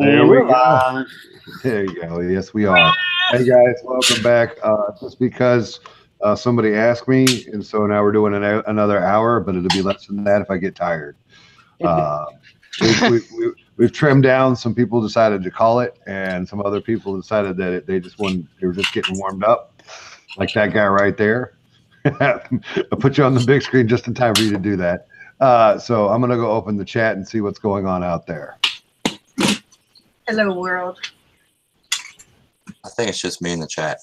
There we go. There you go. Yes, we are. Hey guys, welcome back. Just because somebody asked me, and so now we're doing another hour, but it'll be less than that if I get tired. We've trimmed down. Some people decided to call it, and some other people decided that they were just getting warmed up, like that guy right there. I put you on the big screen just in time for you to do that. So I'm gonna go open the chat and see what's going on out there. Hello, world. I think it's just me in the chat.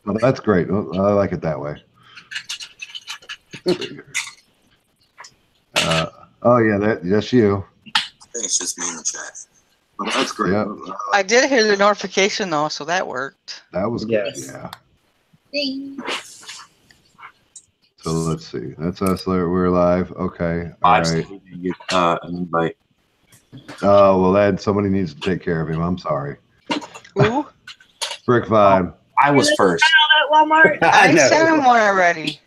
Well, that's great. I like it that way. Oh yeah, that's you. I think it's just me in the chat. Oh, that's great. Yeah. I did hear the notification though, so that worked. That was good. Yeah. Ding. So let's see. That's us. We're live. Okay. All right. An invite. Oh well, somebody needs to take care of him. I'm sorry. Who? Brick Vibe. I was first. Walmart. I sent him one already.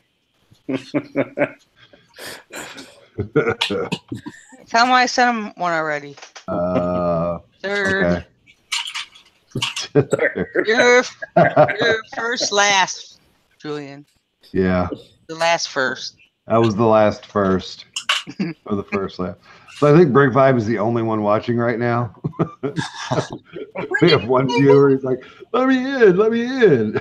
Tell him I sent him one already. Third. Okay. You're first last, Julian. Yeah. The last first. I was the last first. Or the first last. So I think Brick Vibe is the only one watching right now. We have one viewer. He's like, "Let me in, let me in."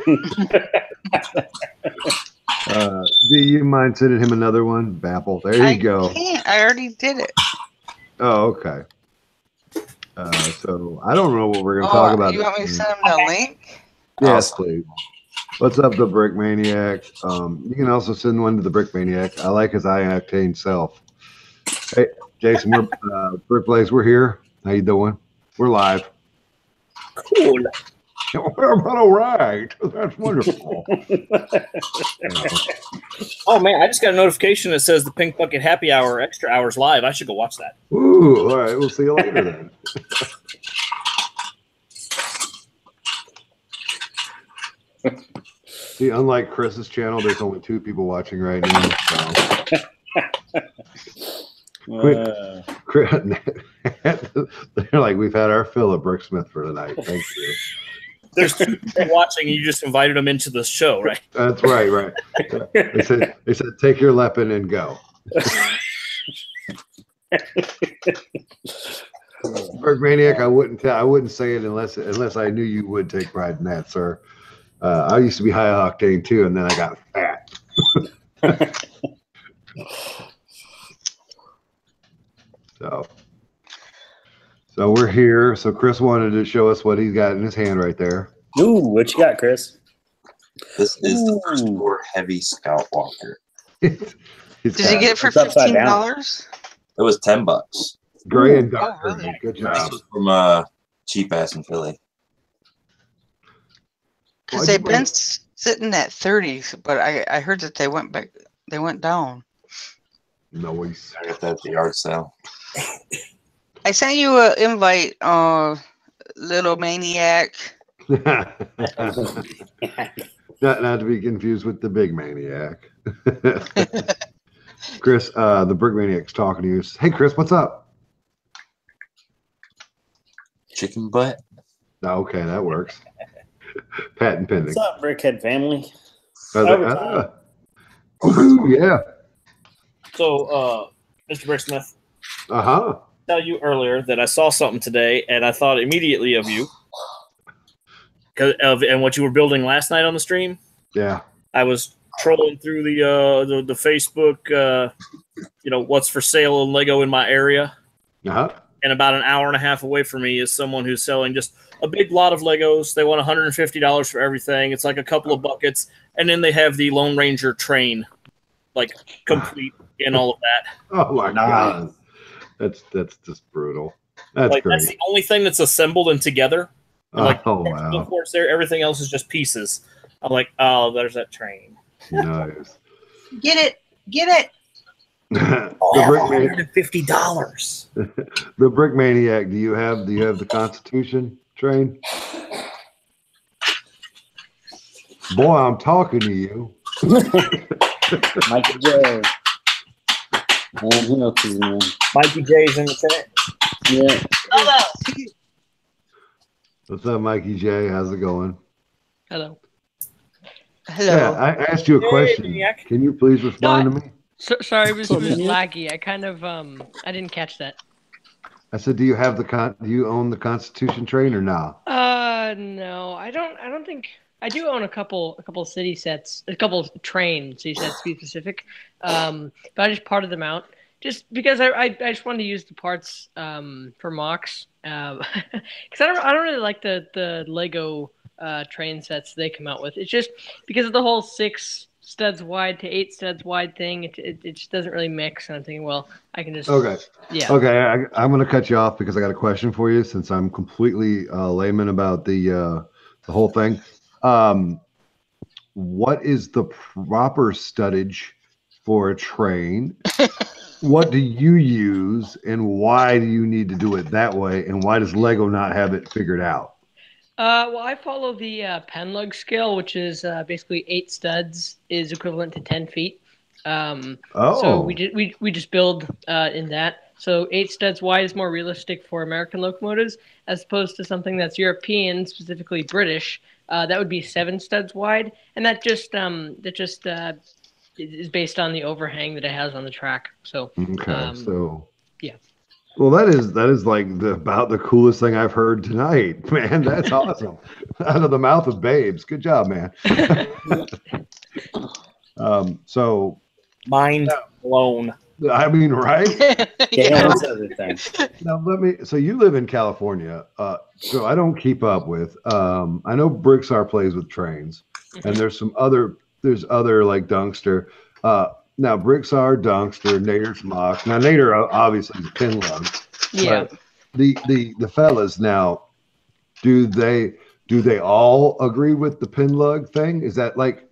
Do you mind sending him another one, Bapple? There you go. Can't. I already did it. Oh, okay. So I don't know what we're going to talk about. You want me to send him the link? Yes, please. What's up, the Brick Maniac? You can also send one to the Brick Maniac. I like his high-octane self. Hey, Jason, we're Brick Blaze. We're here. How you doing? We're live. Cool. All right. That's wonderful. Oh man, I just got a notification that says the Pink Bucket Happy Hour Extra Hours live. I should go watch that. Ooh, all right. We'll see you later then. See, unlike Chris's channel, there's only 2 people watching right now. So. They're like, we've had our fill of Bricksmith for tonight. Thank you. There's 2 people watching, and you just invited them into the show, right? That's right, right. They said, take your Lepin and go. Brick Maniac, I wouldn't say it unless I knew you would take pride in that, sir. I used to be high octane too, and then I got fat. So we're here. So Chris wanted to show us what he's got in his hand right there. Ooh, what you got, Chris? This is the first floor heavy Scout Walker. Did you get it for $15? It was $10. Gray and dark. Oh, really? Good job. From cheap ass in Philly. Because they've been sitting at 30s, but I heard that they went back. They went down. Noise. I got that at the yard sale. I sent you an invite, little maniac. Not to be confused with the big maniac. Chris, the Brick Maniac's talking to you. Hey, Chris, what's up? Chicken butt. Okay, that works. Patent pending. What's up, Brickhead family? Yeah. So, Mr. Bricksmith. Uh-huh. Tell you earlier that I saw something today, and I thought immediately of you. And what you were building last night on the stream. Yeah. I was trolling through the Facebook, what's for sale in Lego in my area. Uh-huh. And about an hour and a half away from me is someone who's selling just a big lot of Legos. They want $150 for everything. It's like a couple of buckets. And then they have the Lone Ranger train, like complete and all of that. Oh my God. That's just brutal. That's like great. That's the only thing that's assembled and together. And like, oh wow. Of course, there everything else is just pieces. I'm like, oh, there's that train. Nice. Get it. Get it. $150. The Brick Maniac. Do you have the Constitution train? Boy, I'm talking to you. Mikey J. Man, who else is in there? Mikey J's in the chat. Yeah. What's up, Mikey J? How's it going? Hello. Hello. Yeah, I asked you a Hey, question. Maniac. Can you please respond to me? Sorry, it was So, Maniac? laggy. I kind of I didn't catch that. I said, do you have do you own the Constitution train or not? No, I don't. I don't think I do own a couple city sets, a couple train city sets to be specific. But I just parted them out just because I just wanted to use the parts for mocks. Because I don't really like the Lego train sets they come out with. It's just because of the whole 6 studs wide to 8 studs wide thing. It just doesn't really mix. And I'm thinking, well, I can just Okay. yeah. Okay, I'm going to cut you off because I got a question for you since I'm completely layman about the whole thing. What is the proper studdage for a train? What do you use, and why do you need to do it that way? And why does Lego not have it figured out? Well, I follow the Penlug scale, which is basically 8 studs is equivalent to 10 feet. So Oh, we just build in that. So 8 studs wide is more realistic for American locomotives, as opposed to something that's European, specifically British. That would be 7 studs wide, and that just is based on the overhang that it has on the track. So okay. So yeah. well, that is like about the coolest thing I've heard tonight, man. That's awesome. Out of the mouth of babes. Good job, man. So Mind blown. I mean, right? Yeah, what's the other thing? Now so you live in California. So I don't keep up with. I know Brixar plays with trains, and there's other like Dunkster. Now Brixar, Dunkster, Nader's Mock. Now Nader obviously is pin lug. Yeah. The fellas now, do they all agree with the pin lug thing? Is that like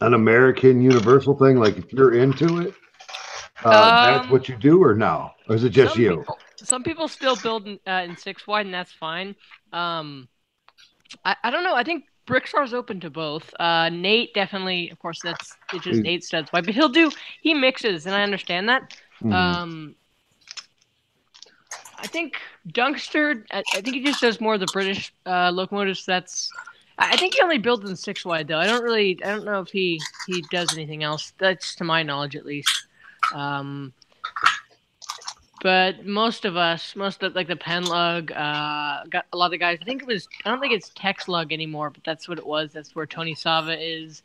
an American universal thing? Like if you're into it, that's what you do, or no? Or is it just you? Some people still build in 6 wide, and that's fine. I don't know. I think Brixar's open to both. Nate definitely, of course, it's just 8 studs wide, but he mixes, and I understand that. Mhm. I think Dunkster, I think he just does more of the British locomotives. I think he only builds in 6 wide though. I don't know if he does anything else. That's to my knowledge at least. But most of like the Penlug, got a lot of guys. I don't think it's Texlug anymore, but that's what it was. That's where Tony Sava is.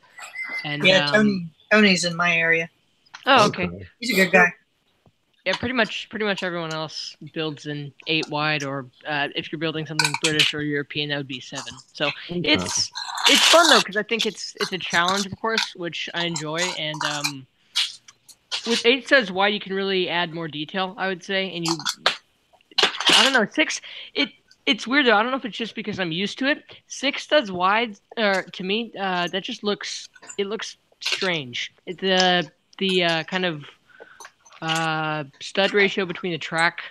And Yeah, Tony's in my area. Oh, okay. He's a good guy. Yeah, pretty much everyone else builds in 8 wide, or if you're building something British or European, that would be 7. So it's fun though, because I think it's a challenge, of course, which I enjoy, and with 8 studs wide, you can really add more detail, I would say, and I don't know, 6. It's weird though. I don't know if it's just because I'm used to it. 6 studs wide, to me, that just looks strange. The kind of stud ratio between the track,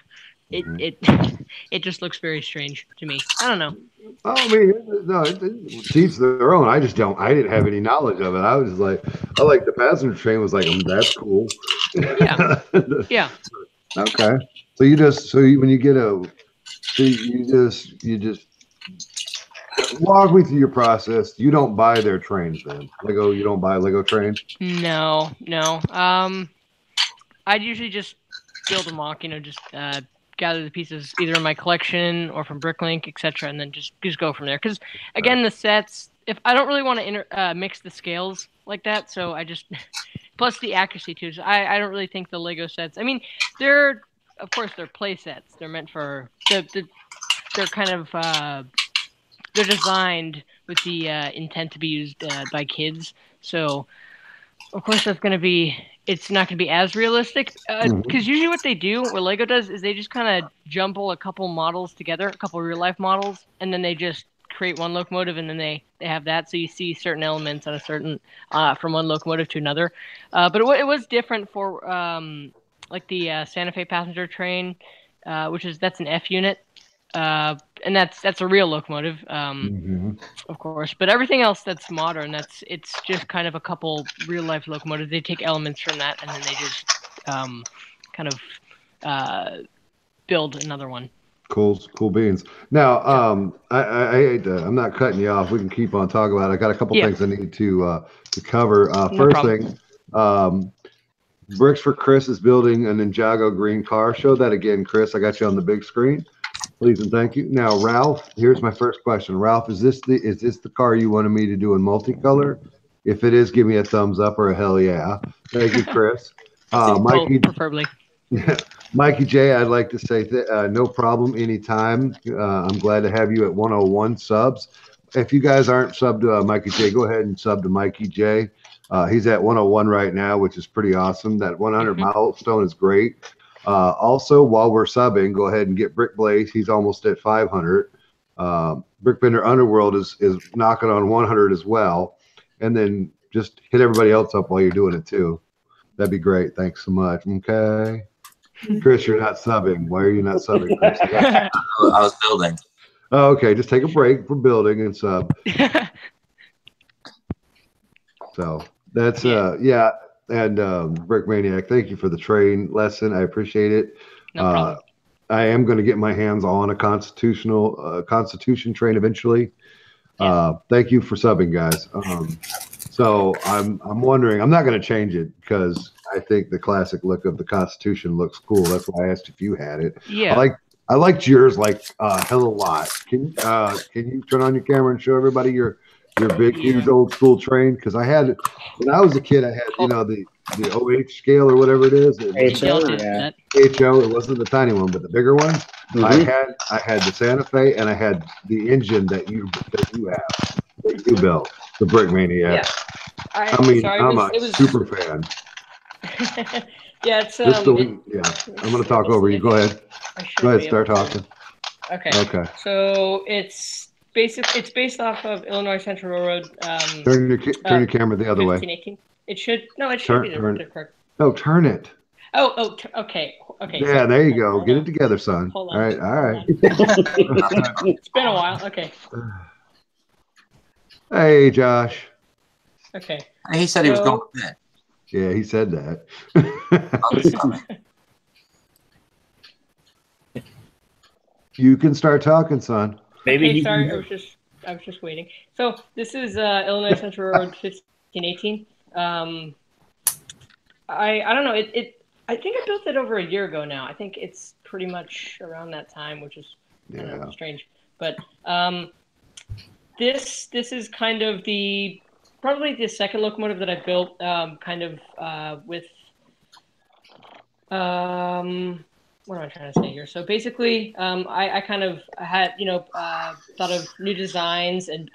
it just looks very strange to me. I don't know. Oh, I mean, no, teach their own. I didn't have any knowledge of it. I was like, the passenger train was like, that's cool. Yeah. Yeah. Okay. So you just walk me through your process. You don't buy their trains then. You don't buy Lego trains? No. I'd usually just build a mock, just gather the pieces either in my collection or from Bricklink, etc., and then just go from there. Because again, the sets, if I don't really want to mix the scales like that, so I just plus the accuracy too. So I don't really think the Lego sets. I mean, they're play sets. They're meant for they're kind of they're designed with the intent to be used by kids. So of course it's not going to be as realistic, because usually what Lego does is they just kind of jumble a couple models together, a couple real life models, and then they just create one locomotive, and then they have that. So you see certain elements on a certain from one locomotive to another. But it was different for like the Santa Fe passenger train, that's an F unit. And that's a real locomotive, of course. But everything else that's modern, it's just kind of a couple real life locomotives. They take elements from that, and then they just kind of build another one. Cool beans. Now, I'm not cutting you off. We can keep on talking about it. I got a couple things I need to cover. First problem. thing, Bricks for Chris is building a Ninjago green car. Show that again, Chris. I got you on the big screen. Please and thank you. Now, Ralph, here's my first question. Ralph, is this the car you wanted me to do in multicolor? If it is, give me a thumbs up or a hell yeah. Thank you, Chris. Mikey, preferably. Mikey J, I'd like to say no problem anytime. I'm glad to have you at 101 subs. If you guys aren't subbed to Mikey J, go ahead and sub to Mikey J. He's at 101 right now, which is pretty awesome. That 100 milestone is great. Also, while we're subbing, go ahead and get Brick Blaze. He's almost at 500. Brickbender Underworld is knocking on 100 as well. And then just hit everybody else up while you're doing it too. That'd be great. Thanks so much. Okay. Chris, you're not subbing. Why are you not subbing, Chris? I was building. Oh, okay. Just take a break from building and sub. So that's yeah. And Brick Maniac, thank you for the train lesson. I appreciate it. No problem. I am going to get my hands on a Constitution train eventually. Thank you for subbing, guys. So I'm wondering. I'm not going to change it because I think the classic look of the Constitution looks cool. That's why I asked if you had it. Yeah. I liked yours like a hell of a lot. Can you turn on your camera and show everybody your big, huge, old school train? Because I had it when I was a kid. I had the OH scale or whatever it is. HO, yeah. HO. It wasn't the tiny one, but the bigger one. I had the Santa Fe, and I had the engine that you have that you built, the Brick Maniac. Yeah. I'm a super fan. Yeah, it's I'm going to talk over you. Go ahead. Go ahead. Start talking. Okay. So it's based off of Illinois Central Railroad. Turn your camera the other way. 1518. It should be the correct. No, turn it. Okay. Yeah, so, there you go. Get it together, son. Hold All on. right. It's been a while. Okay. Hey, Josh. Okay. He said he was going to bed. Yeah, he said that. You can start talking, son. Maybe sorry, I was just waiting. So this is Illinois Central Railroad 1518. I don't know. I think I built it over a year ago now. I think it's pretty much around that time, which is kind of strange. But this is kind of probably the second locomotive that I built, with what am I trying to say here? So basically, I kind of had thought of new designs and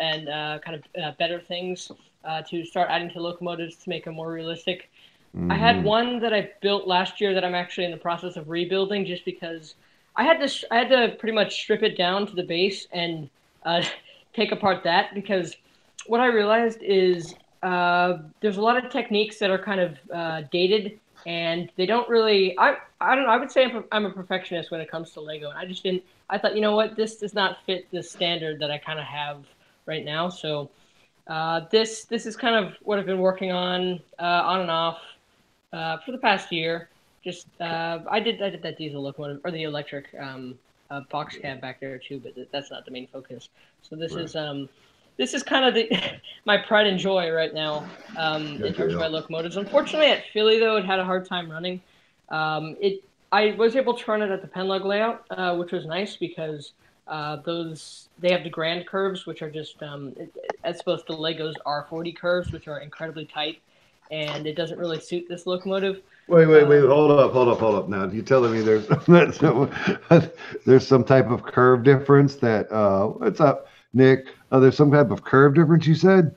better things to start adding to locomotives to make them more realistic. I had one that I built last year that I'm actually in the process of rebuilding, just because I had to pretty much strip it down to the base and take apart that, because what I realized is there's a lot of techniques that are kind of dated, and they don't really. I don't know. I would say I'm a perfectionist when it comes to Lego, and I just didn't. I thought, you know what, this does not fit the standard that I kind of have right now. So this is kind of what I've been working on and off for the past year. Just I did that diesel locomotive or the electric box cab back there too, but that's not the main focus. So this is kind of my pride and joy right now in terms of my locomotives. Unfortunately, at Philly though, it had a hard time running. I was able to run it at the Penlug layout, which was nice because they have the grand curves, which are just as opposed to Lego's R40 curves, which are incredibly tight, and it doesn't really suit this locomotive. Wait! Hold up! Now you're telling me there's some type of curve difference that what's up, Nick? There's some type of curve difference, you said?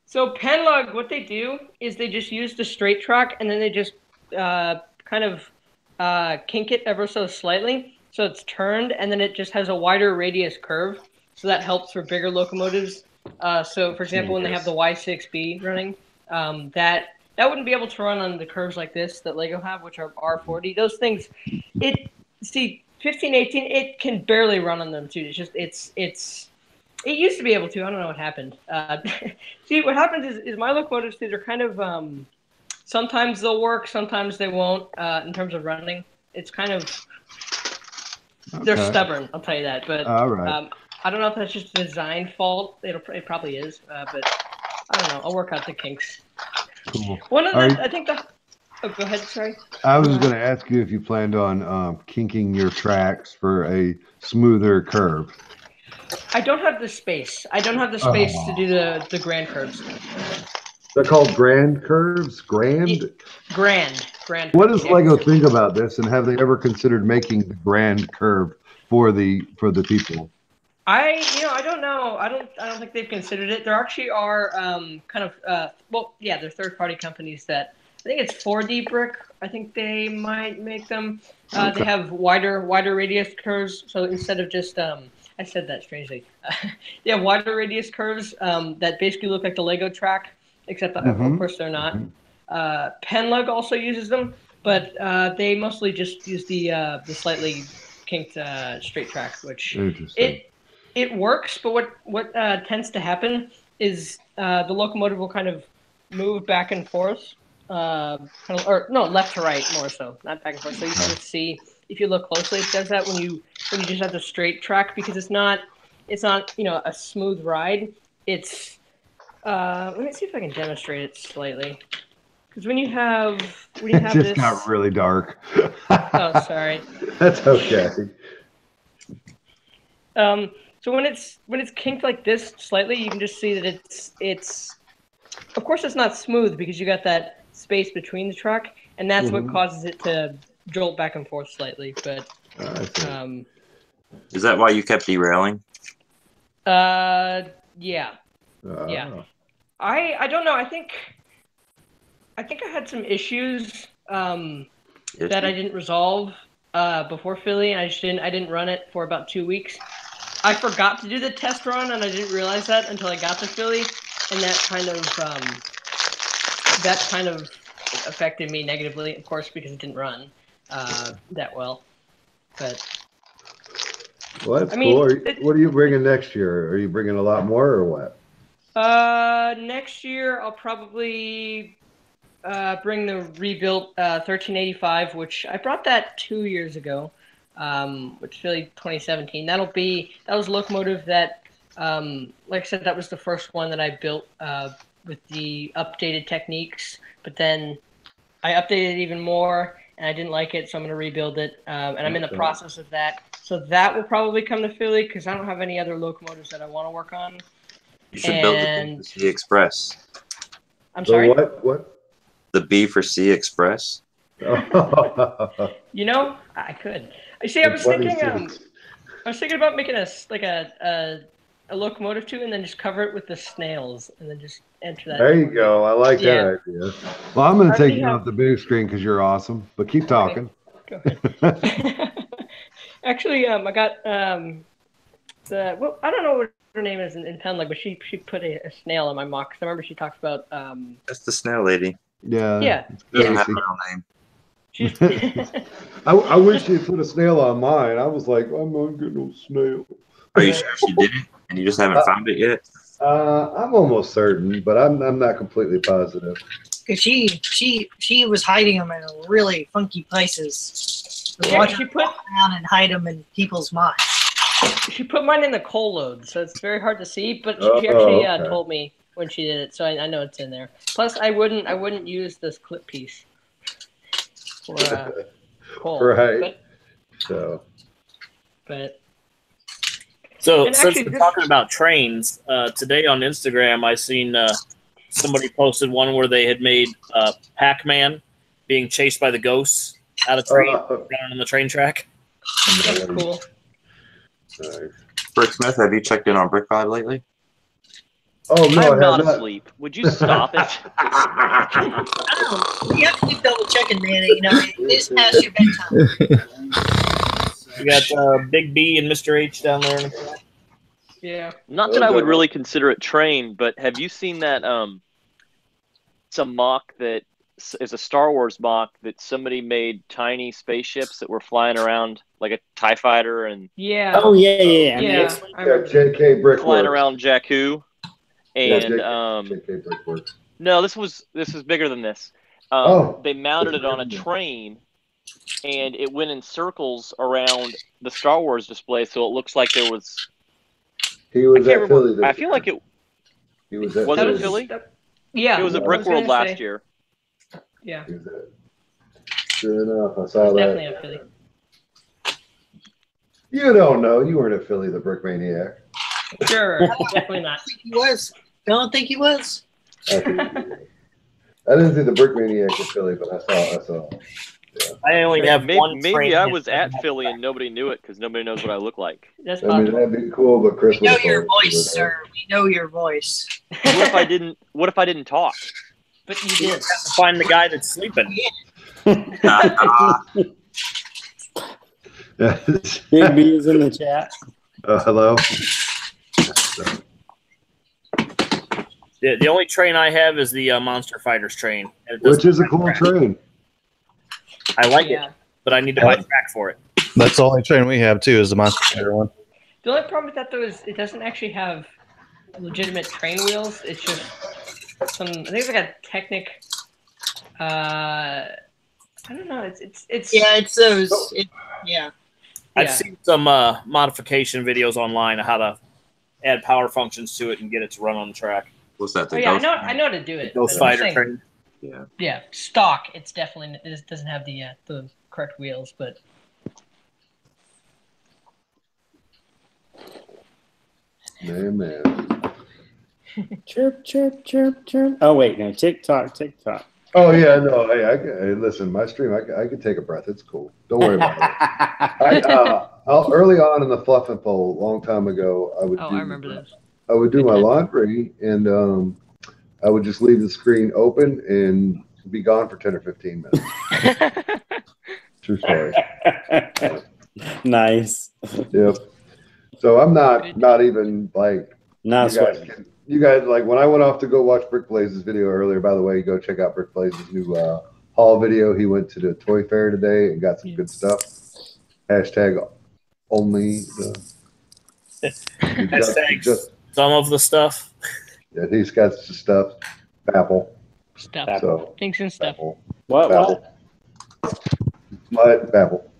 So Penlug, what they do is they just use the straight track, and then they just kind of kink it ever so slightly, so it's turned, and then it just has a wider radius curve, so that helps for bigger locomotives. So, for example, when they have the Y6B running, that wouldn't be able to run on the curves like this that Lego have, which are R40. Those things, 1518, it can barely run on them too. It's just it used to be able to. I don't know what happened. See, what happens is my locomotives, they're kind of sometimes they'll work, sometimes they won't. In terms of running, it's kind of They're Okay. stubborn. I'll tell you that. But All right. I don't know if that's just a design fault. It probably is. But I don't know. I'll work out the kinks. Cool. One of Are the, you- I think the. Oh, go ahead. Sorry. I was going to ask you if you planned on kinking your tracks for a smoother curve. I don't have the space. I don't have the space to do the grand curves. They're called grand curves. Grand. Grand. What does yeah. Lego think about this, and have they ever considered making the grand curve for the people? I don't know. I don't think they've considered it. There actually are they're third-party companies that I think it's 4D Brick. I think they might make them. They have wider radius curves. So instead of just I said that strangely. They have wider radius curves that basically look like the Lego track, except of course they're not. Penlug also uses them, but they mostly just use the slightly kinked straight track, which Interesting. it works. But what tends to happen is the locomotive will kind of move back and forth, left to right more so, not back and forth. So you can just see if you look closely, it does that when you just have the straight track, because it's not a smooth ride. It's let me see if I can demonstrate it slightly. Because when you have It just this, got really dark. oh sorry. That's okay. So when it's kinked like this slightly, you can just see that it's of course it's not smooth because you got that space between the track, and that's what causes it to jolt back and forth slightly. But Is that why you kept derailing? yeah. Yeah. I don't know. I think I had some issues that I didn't resolve before Philly, and I didn't run it for about 2 weeks. I forgot to do the test run, and I didn't realize that until I got to Philly, and that kind of affected me negatively, of course, because it didn't run that well. But Well, that's I mean, cool. What are you bringing next year? Are you bringing a lot more or what? next year I'll probably bring the rebuilt 1385, which I brought that 2 years ago, which really 2017. That was a locomotive that, like I said, that was the first one that I built with the updated techniques. But then I updated it even more, and I didn't like it, so I'm going to rebuild it. And I'm in the process of that. So that will probably come to Philly because I don't have any other locomotives that I want to work on. You should build the B for C Express. I'm sorry? What? The B for C Express. You know, I could. You see, I was thinking about making a locomotive too, and then just cover it with the snails, and then just enter that. There you go. I like that idea. Well, I'm going to take you have- off the big screen because you're awesome. But keep talking. Go ahead. Actually, I got I don't know what her name is in Penlug, but she put a snail in my mock. 'Cause I remember she talked about That's the snail lady. Yeah. yeah. Doesn't have Casey. a real name. She's I wish you put a snail on mine. I was like, I'm not getting no snail. Are you sure she did it and you just haven't found it yet? I'm almost certain, but I'm not completely positive. Cause she was hiding them in really funky places. Yeah, Watch she her put walk around and hide them in people's minds. she put mine in the coal load, so it's very hard to see. But Oh, she actually okay. told me when she did it, so I know it's in there. Plus, I wouldn't use this clip piece for coal. Right. So But So And since actually we're this- talking about trains, today on Instagram I seen somebody posted one where they had made Pac-Man being chased by the ghosts out of train, running on the train track. that's cool. nice. Brick Smith, have you checked in on BrickVibe lately? Oh no, I I'm have not not. asleep. Would you stop it? I don't know. You have to keep double checking, man. You know, it is past your bedtime. You got Big B and Mr. H down there. Yeah. Not that I would really consider it train, but have you seen that some mock that is a Star Wars mock that somebody made tiny spaceships that were flying around like a TIE fighter and Yeah. Oh yeah. Yeah. I Yeah, remember. J.K. Brickworks. flying around Jakku. And J.K. Brickworks. no, this is bigger than this. They mounted it on a train and it went in circles around the Star Wars display, so it looks like there was. He was I can't at Philly. remember. I feel like it He was at was Philly. it Philly. Yeah, It was at I was Brickworld gonna last say- year. Yeah, He was at- Sure enough, I it saw was that. definitely a Philly. You don't know. You weren't at Philly, the Brick Maniac. Sure, definitely not. I think he was. Don't think he was. I didn't see the Brick Maniac in Philly, but I saw. I only have one. Maybe train I hit was that at has Philly that. and nobody knew it because nobody knows what I look like. That's I mean, possible. that'd be cool, but Chris We know would've your told us voice, we were there. sir. We know your voice. What if I didn't? What if I didn't talk? But you You did. have to find the guy that's sleeping. Big B is in the chat. Hello. The only train I have is the Monster Fighters train. And it Which doesn't is a have cool track. train. I like Yeah. it, but I need to buy a track for it. That's the only train we have too, is the Monster Fighter one. The only problem with that though is it doesn't actually have legitimate train wheels. It's just some. I think it's like a Technic. I don't know. It's. Yeah, it's those. Yeah. I've Yeah. seen some modification videos online of how to add power functions to it and get it to run on the track. What's that? Oh The yeah, Ghost? I know how to do it. Ghost but I'm Fighter saying- train. Yeah. Yeah, stock. It's definitely it doesn't have the correct wheels, but Man. Chirp, chirp, chirp, chirp. Oh, wait, no. TikTok, TikTok. Oh yeah, no. Hey, listen, my stream. I could take a breath. It's cool. Don't worry about it. Early on in the Fluff and Fold, a long time ago, I would. I remember those. I would do my laundry, and I would just leave the screen open and be gone for 10 or 15 minutes. True story. Nice. Yep. So I'm not even like Not you guys. sweating. You guys, like when I went off to go watch Brick Blaze's video earlier. By the way, go check out Brick Blaze's new haul video. He went to the toy fair today and got some good stuff. Hashtag only the. Hashtag some of the stuff. Yeah, he's got some stuff. Apple. Stuff. So Things and stuff. Apple. What? Babble.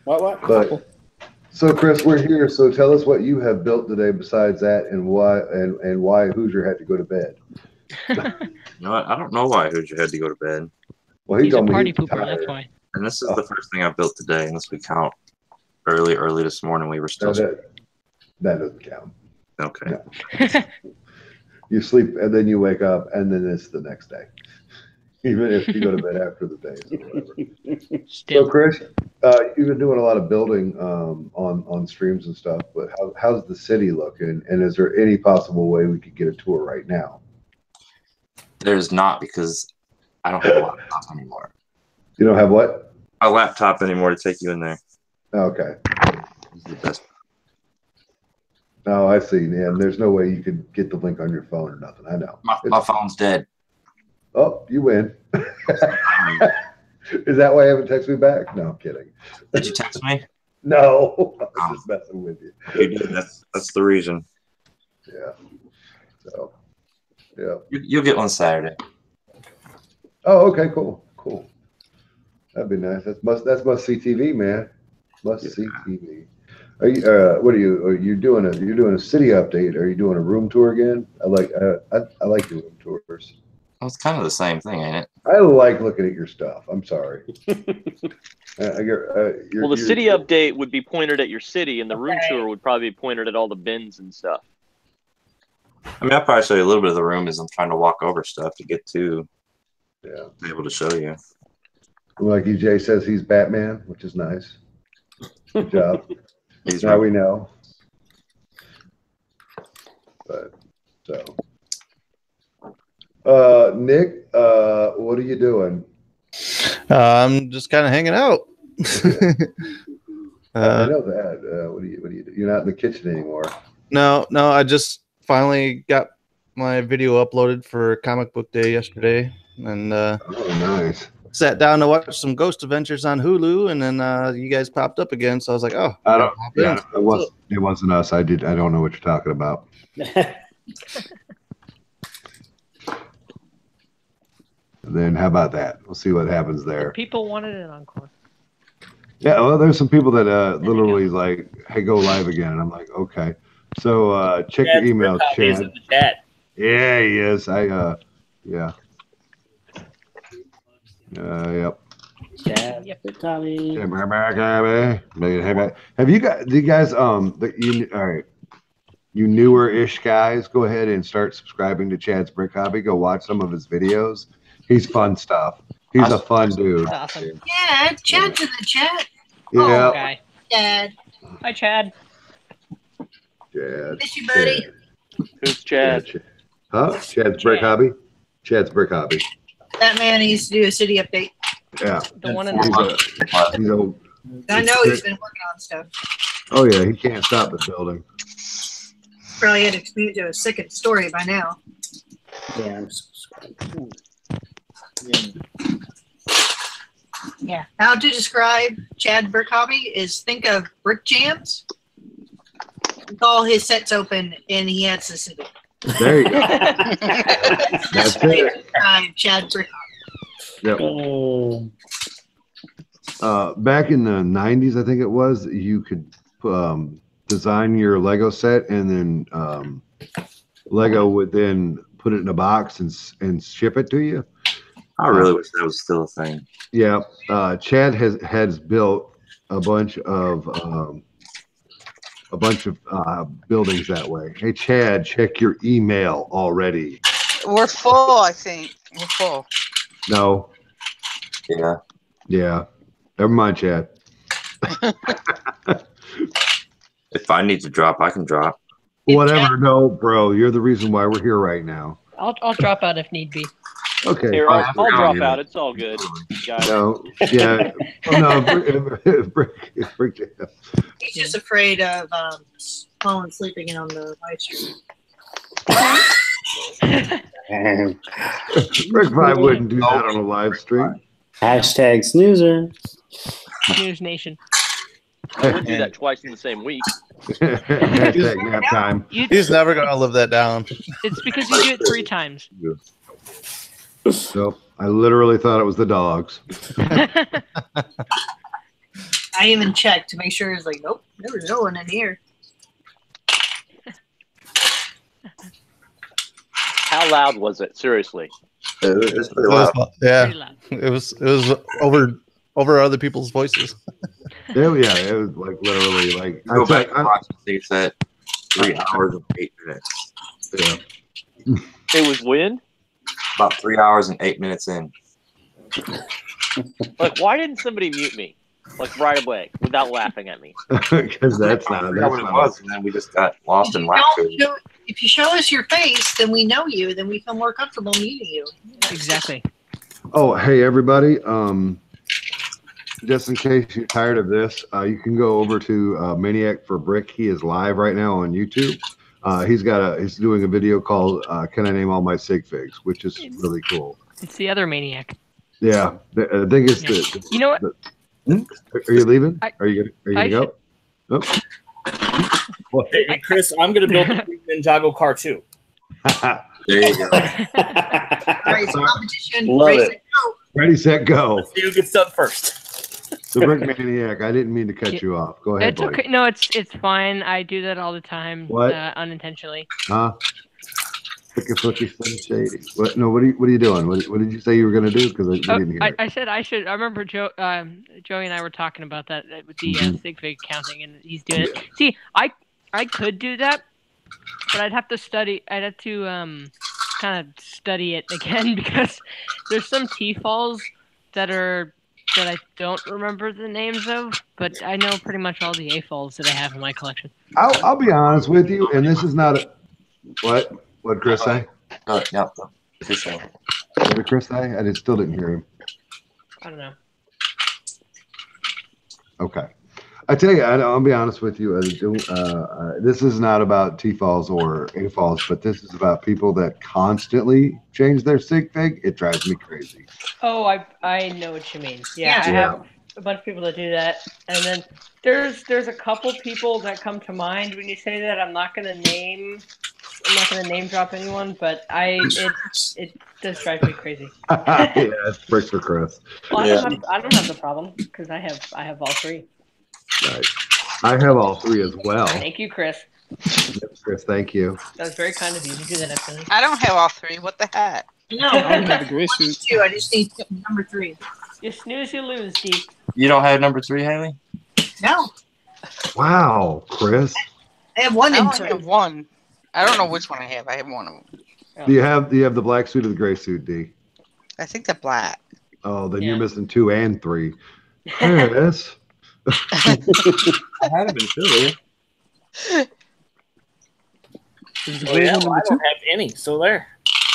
What? But so Chris, we're here. So tell us what you have built today besides that, and why Hoosier had to go to bed. You know what? I don't know why Hoosier had to go to bed. Well, he He's a told me party he was pooper. That's tired. why. And this is the first thing I built today, unless we count early this morning. We were No, still that doesn't count. okay. No. You sleep and then you wake up and then it's the next day, even if you go to bed after the day. So, whatever. So Still. Chris, you've been doing a lot of building on streams and stuff. But how's the city looking? And is there any possible way we could get a tour right now? There's not, because I don't have a laptop anymore. You don't have what? A laptop anymore to take you in there. Okay. This is the best. No, I see. And there's no way you could get the link on your phone or nothing. I know. My phone's dead. Oh, you win. Is that why you haven't texted me back? No, I'm kidding. Did you text me? No, I'm just messing with you. You did. That's the reason. Yeah. So, yeah. You'll get one Saturday. Oh, okay, cool. That'd be nice. That's must see TV, man. Must see TV. Are you? What are you? Are you doing a city update? Are you doing a room tour again? I like doing room tours. Well, it's kind of the same thing, ain't it? I like looking at your stuff. I'm sorry. Well, the city update would be pointed at your city, and the room tour would probably be pointed at all the bins and stuff. I mean, I'll probably show you a little bit of the room as I'm trying to walk over stuff to get to Yeah. be able to show you. Like EJ says, he's Batman, which is nice. Good job. He's Now we know. But so, Nick, what are you doing? I'm just kind of hanging out. I know that. What do you do? You're not in the kitchen anymore. No, I just finally got my video uploaded for Comic Book Day yesterday, and Oh, nice. sat down to watch some Ghost Adventures on Hulu, and then you guys popped up again, so I was like, oh, I don't. hop in. Yeah, it wasn't us. I don't know what you're talking about. And then how about that? We'll see what happens there. People wanted an encore. Yeah, well, there's some people that literally like, hey, go live again, and I'm like, okay. So check your email, He's Chad. in the chat. Yeah, he is. Yeah. Yep. Chad. Yep. Tommy. Have you guys? Do you guys? All right. You newer-ish guys, go ahead and start subscribing to Chad's Brick Hobby. Go watch some of his videos. He's fun stuff. He's a fun dude. Awesome. Yeah, Chad's in the chat. Yeah. Oh, Guy. Dad. Hi, Chad. Chad. Miss you, buddy. Who's Chad? Huh? Chad's Brick Hobby? Chad's Brick Hobby. That man needs to do a city update. Yeah. The one in He's the a, I know he's been working on stuff. oh, yeah. He can't stop the building. Probably had to commute to a second story by now. Yeah, I'm subscribed. Yeah. How to describe Chad Brick Hobby is think of brick jams. All his sets open and he has the city. There you go. That's it. Describe Chad Brick Hobby. Yep. Back in the 90s, I think it was, you could design your Lego set, and then Lego would then put it in a box and ship it to you. I really wish that was still a thing. Yeah. Chad has built a bunch of buildings that way. Hey, Chad, check your email already. We're full, I think. We're full. No. Yeah. Yeah. Never mind, Chad. If I need to drop, I can drop. Whatever. No, bro. You're the reason why we're here right now. I'll drop out if need be. Okay. Here, fine. I'll drop out. It's all good, guys. No. Yeah. Oh, no. Brick Jam. He's just afraid of falling sleeping in on the live stream. Brick Vibe wouldn't do that on a live stream. Hashtag snoozer. Snooze Nation. I would do that twice in the same week. Hashtag nap time. He's never gonna live that down. It's because you do it 3 times. So I literally thought it was the dogs. I even checked to make sure. It's like, nope, there was no one in here. How loud was it? Seriously. It was pretty It was- loud. yeah, Pretty loud. it was over other people's voices. Yeah, it was like literally like Go back I- and watch the thing set 3 hours and 8 minutes. yeah. It was when? About 3 hours and 8 minutes in. Like, why didn't somebody mute me? Like, right away, without laughing at me. Because that's I not forgot what it was, and then we just got lost in laughter. If you show us your face, then we know you. Then we feel more comfortable meeting you. Exactly. Oh, hey everybody. Just in case you're tired of this, you can go over to Maniac for Brick. He is live right now on YouTube. He's doing a video called "Can I Name All My Sig Figs," which is really cool. It's the other maniac. Yeah, I think it's Yeah. You know what? Are you leaving? I- Are you gonna go? Oh. Well, Hey, Chris, I'm going to build a Ninjago car too. There you go. Race competition. Love race it. and go. Ready, set, go. Let's see who gets up first. So, Brick Maniac, I didn't mean to cut you off. Go ahead, It's buddy. okay. No, it's fine. I do that all the time. What? Unintentionally. Huh? Flicky, Slim Shady. What? No. What are you doing? What did you say you were gonna do? Because I didn't hear it. I said I should. I remember Joey and I were talking about that with the sig fig counting, and he's doing it. See, I could do that, but I'd have to study. I'd have to kind of study it again because there's some T-falls that I don't remember the names of, but I know pretty much all the A-falls that I have in my collection. I'll be honest with you, and this is not a what. What did Chris say? Yeah. For sure. What did Chris say? I still didn't hear him. I don't know. Okay. I tell you, I'll be honest with you. This is not about T-falls or A-falls, but this is about people that constantly change their sig fig. It drives me crazy. Oh, I know what you mean. Yeah, I Yeah. have a bunch of people that do that, and then there's a couple people that come to mind when you say that. I'm not going to name I'm not gonna name drop anyone, but it does drive me crazy. Yeah, it's bricks for Chris. Well, Yeah. I don't have the problem because I have all three. Right. I have all three as well. Thank you, Chris. Yep, Chris, thank you. That was very kind of you to do that, actually. I don't have all three. What the heck? No, I don't have the gray suit. two. I just need number 3. You snooze, you lose, Dee. You don't have number 3, Haley? No, Wow, Chris. I have 1 I and only 2. have one. I don't know which one I have. I have one of them. Do you have the black suit or the gray suit, D? I think they're black. Oh, then Yeah. you're missing 2 and 3. Chris. I had him in Philly. Is the Oh, gray yeah, one well, I number 2? don't have any, so there.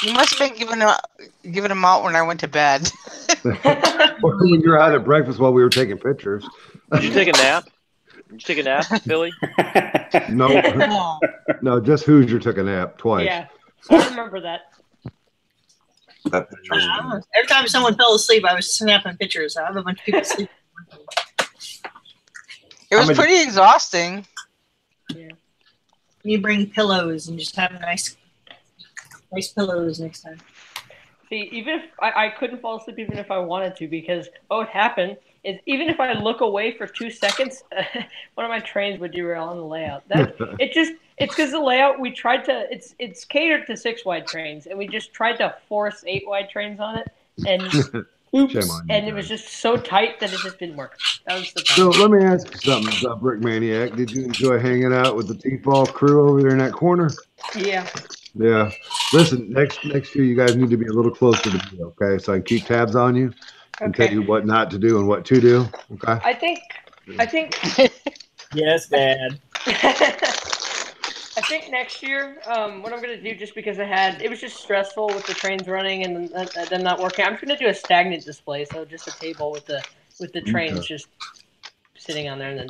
You must have been giving them out when I went to bed. Or when you were out at breakfast while we were taking pictures. Did you take a nap? Did you take a nap, Billy? No, No. no, just Hoosier took a nap twice. Yeah, I remember that. That picture was Every time someone fell asleep, I was snapping pictures. I have a bunch of people sleeping. It was How many- pretty exhausting. You bring pillows and just have nice pillows next time. See, even if I couldn't fall asleep, even if I wanted to, because what would happen is even if I look away for 2 seconds, one of my trains would derail on the layout. It's because the layout we tried to it's catered to 6-wide trains, and we just tried to force 8-wide trains on it, and oops, Shame on you and it was guys. just so tight that it just didn't work. That was the So problem. let me ask you something, Brick Maniac. Did you enjoy hanging out with the T-Fall crew over there in that corner? Yeah. Yeah. Listen, next year you guys need to be a little closer to me, okay? So I can keep tabs on you and tell Okay. you what not to do and what to do. Okay. I think Yes, Dad. I think next year, what I'm gonna do, just because it was just stressful with the trains running and them not working. I'm just gonna do a stagnant display, so just a table with the trains just sitting on there, and then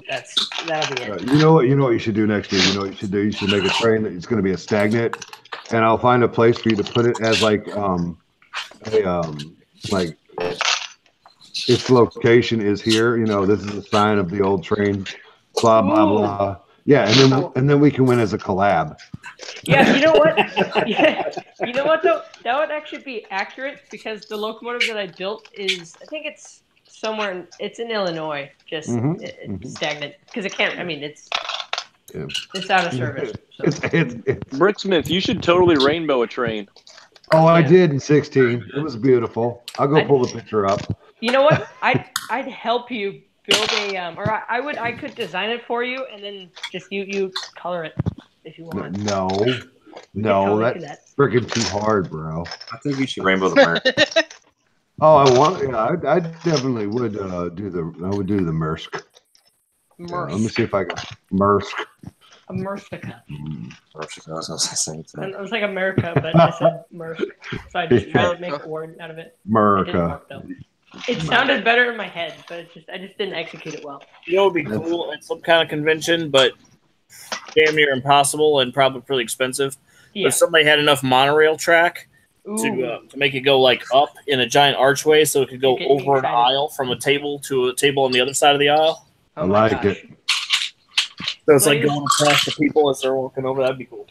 that'll be it. You know what you should do next year? You know what you should do? You should make a train that it's going to be a stagnant, and I'll find a place for you to put it as like its location is here. You know, this is a sign of the old train. Blah blah Ooh. blah. Yeah, and then we can win as a collab. Yeah, you know what? Yeah, you know what though? That would actually be accurate because the locomotive that I built is, I think it's somewhere. It's in Illinois, just it's stagnant because it can't. I mean, it's out of service. So. It's Bricksmith, you should totally rainbow a train. Oh, I did in 16. It was beautiful. I'll go pull the picture up. You know what? I'd help you build a or I could design it for you and then just you color it if you want. No, Color to that's freaking too hard, bro. I think you should rainbow the merc. Oh, I definitely would do the Maersk. Yeah, let me see if I can Maersk. A Mercica. I It was like America, but I said Merc. So I just tried to make a word out of it. It didn't America. work, though. It sounded better in my head, but I just didn't execute it well. You know, it would be cool at some kind of convention, but damn near impossible and probably pretty expensive. Yeah. If somebody had enough monorail track to make it go like up in a giant archway, so it could go You're getting over an excited. aisle from a table to a table on the other side of the aisle. I like it. So it's like Please. going across the people as they're walking over. That'd be cool.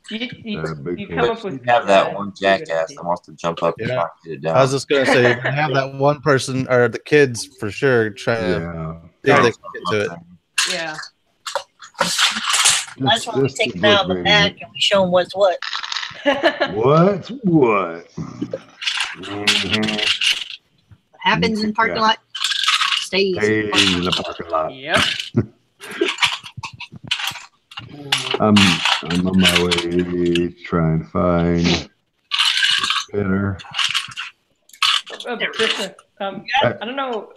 You That'd be you cool. come up with You have that one jackass that wants to jump up and Yeah. knock it down. I was just gonna say, you have that one person or the kids for sure trying to Yeah. see if they can get to it. Yeah. That's why we This take is them out of the what back and we show them what's what. What? What? What happens in parking lot stays. Hey, in parking in lot. the parking lot. Yep. I'm on my way to try and find spinner. Krishna, I don't know.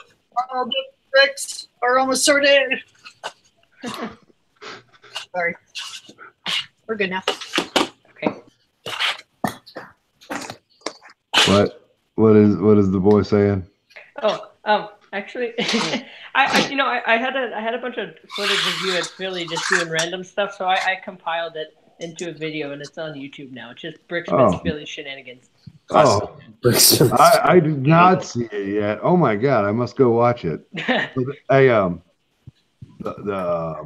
All the bricks are almost sorted. Sorry. We're good now. Okay. What is the boy saying? Oh, actually, I had a bunch of footage of you at Philly just doing random stuff, so I compiled it into a video and it's on YouTube now. It's just Bricksmith's Oh. Philly shenanigans. Oh, I did not see it yet. Oh my god, I must go watch it. Hey, the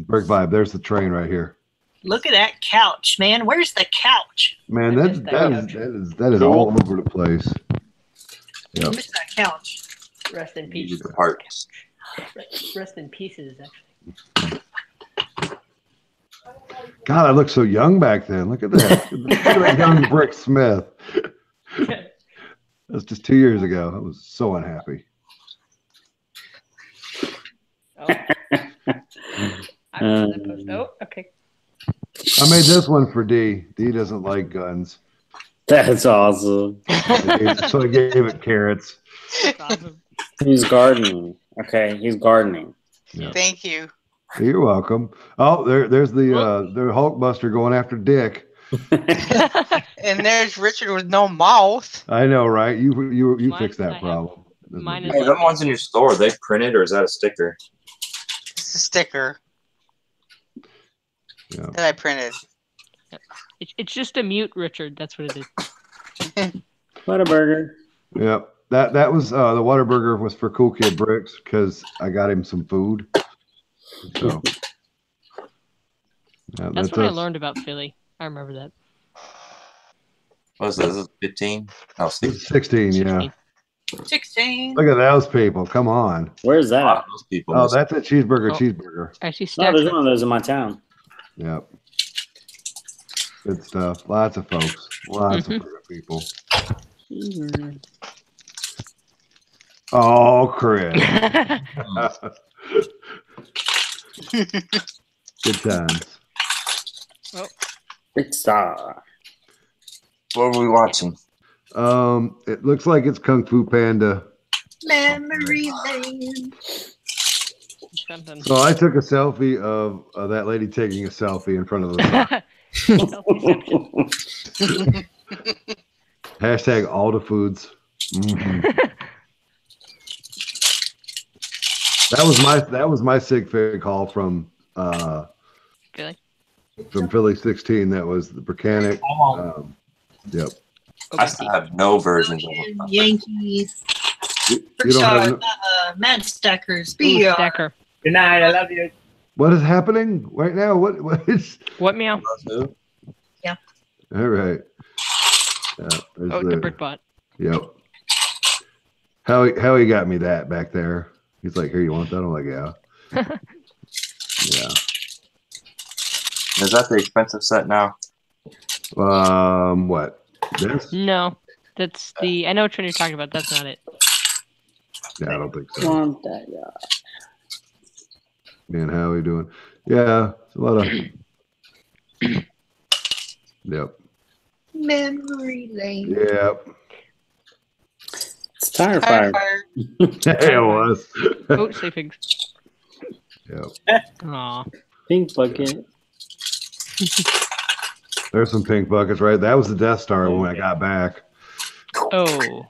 Brick Vibe. There's the train right here. Look at that couch, man. Where's the couch? Man, I that missed that that is Cool. all over the place. I Yep. missed that couch. Rest in These peace. are the parts. Rest in pieces, actually. God, I looked so young back then. Look at that. Look at that young Brick Smith. That's just 2 years ago. I was so unhappy. Oh. I remember that post. Oh, okay. I made this one for D. D doesn't like guns. That's awesome. So I gave it carrots. That's awesome. He's gardening. Okay, he's gardening. Yeah. Thank you. You're welcome. Oh, there's the Hulkbuster going after Dick. And there's Richard with no mouth. I know, right? You Mine- fixed I that have- problem. mine is- Hey, them ones in your store, they printed or is that a sticker? It's a sticker Yeah. that I printed. It's just a mute, Richard. That's what it is. Whataburger. Yep. That was the Whataburger was for Cool Kid Bricks because I got him some food. So yeah, That's when I us. learned about Philly. I remember that. What is this? Is it 15? Oh, It's 16. 16, yeah. 16. Look at those people. Come on. Where's that? Wow, those people. Oh, must- that's a cheeseburger, Oh. cheeseburger. I see Oh, stacks. there's one of those in my town. Yep. Good stuff. Lots of folks. Lots of people. Oh, Chris. Good times. Big star. What are we watching? It looks like it's Kung Fu Panda. Memory lane. Something. So I took a selfie of that lady taking a selfie in front of the Self-deception. hashtag all the foods. Mhm. That was my sig fig haul from Philly. Philly 16. That was the Brickanic. Yep. I still have no versions of it. Yankees. You don't have Mad Stackers. Ooh, BR. stacker. Good night. I love you. what is happening right now? What is? What meow? All right. Yeah, there's Oh, the brick bot. Yep. Howie got me that back there. He's like, here, you want that? I'm like, yeah. Yeah. Is that the expensive set now? What? This? No, that's the. I know which one you're talking about. That's not it. Yeah, I don't think so. Want that, yeah. Man, how are we doing? Yeah, it's a lot of. Yep. Memory lane. Yep. It's tire Fire, fire. fire. It was. Oh, sleeping. Yep. Aw. Pink bucket. There's some pink buckets, right? That was the Death Star when I got back. Oh.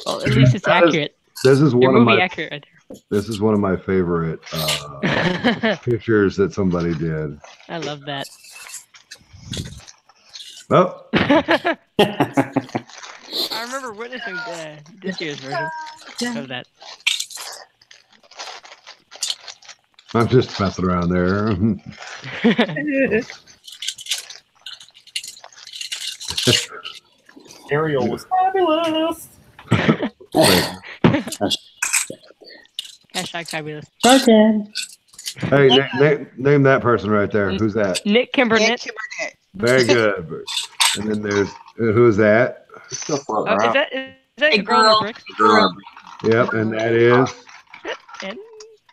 Well, at least it's That is- accurate. This is Your one of movie my. accurate right This is one of my favorite there. pictures that somebody did. I love that. Oh, I remember witnessing this year's version of that. I'm just messing around there. Ariel was fabulous. Hashtag fabulous. Bucket. Hey, name that person right there. Who's that? Nick Nick Kimbernett. Kimmernett. Very good. And then there's who's that? Still floating Oh, is around. that A your girl in the girl. bricks? Girl. Yep, and that is, And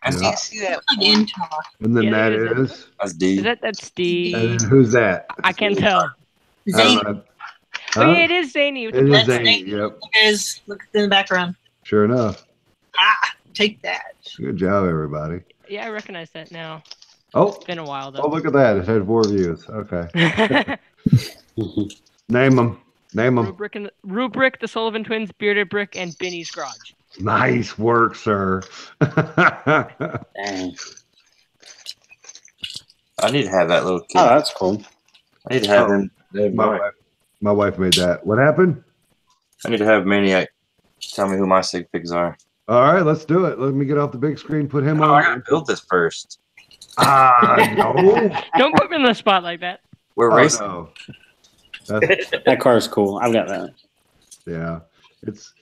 I Yeah. can't see that. In talk. and then Yeah, that it is. is, That's D. that's and Steve? then who's that? I can't tell. Zane. Huh? Oh yeah, it is Zany. It is That's Zane. Zane. Yep, Guys, look in the background. sure enough. Ah, take that. Good job, everybody. Yeah, I recognize that now. Oh, It's been a while oh, though. look at that. It had 4 views. Okay, name them. Name them. Rubric, the Sullivan Twins, Bearded Brick, and Benny's Garage. Nice work, sir. Dang. I need to have that little kid. Oh, that's cool. I need to have him. My wife made that. What happened? I need to have Maniac tell me who my sig figs are. All right, let's do it. Let me get off the big screen. Put him Oh, I on. gotta build this first. No. Don't put me on the spot like that. We're Oh, racing. no. That's, That car is cool. I've got that. yeah, it's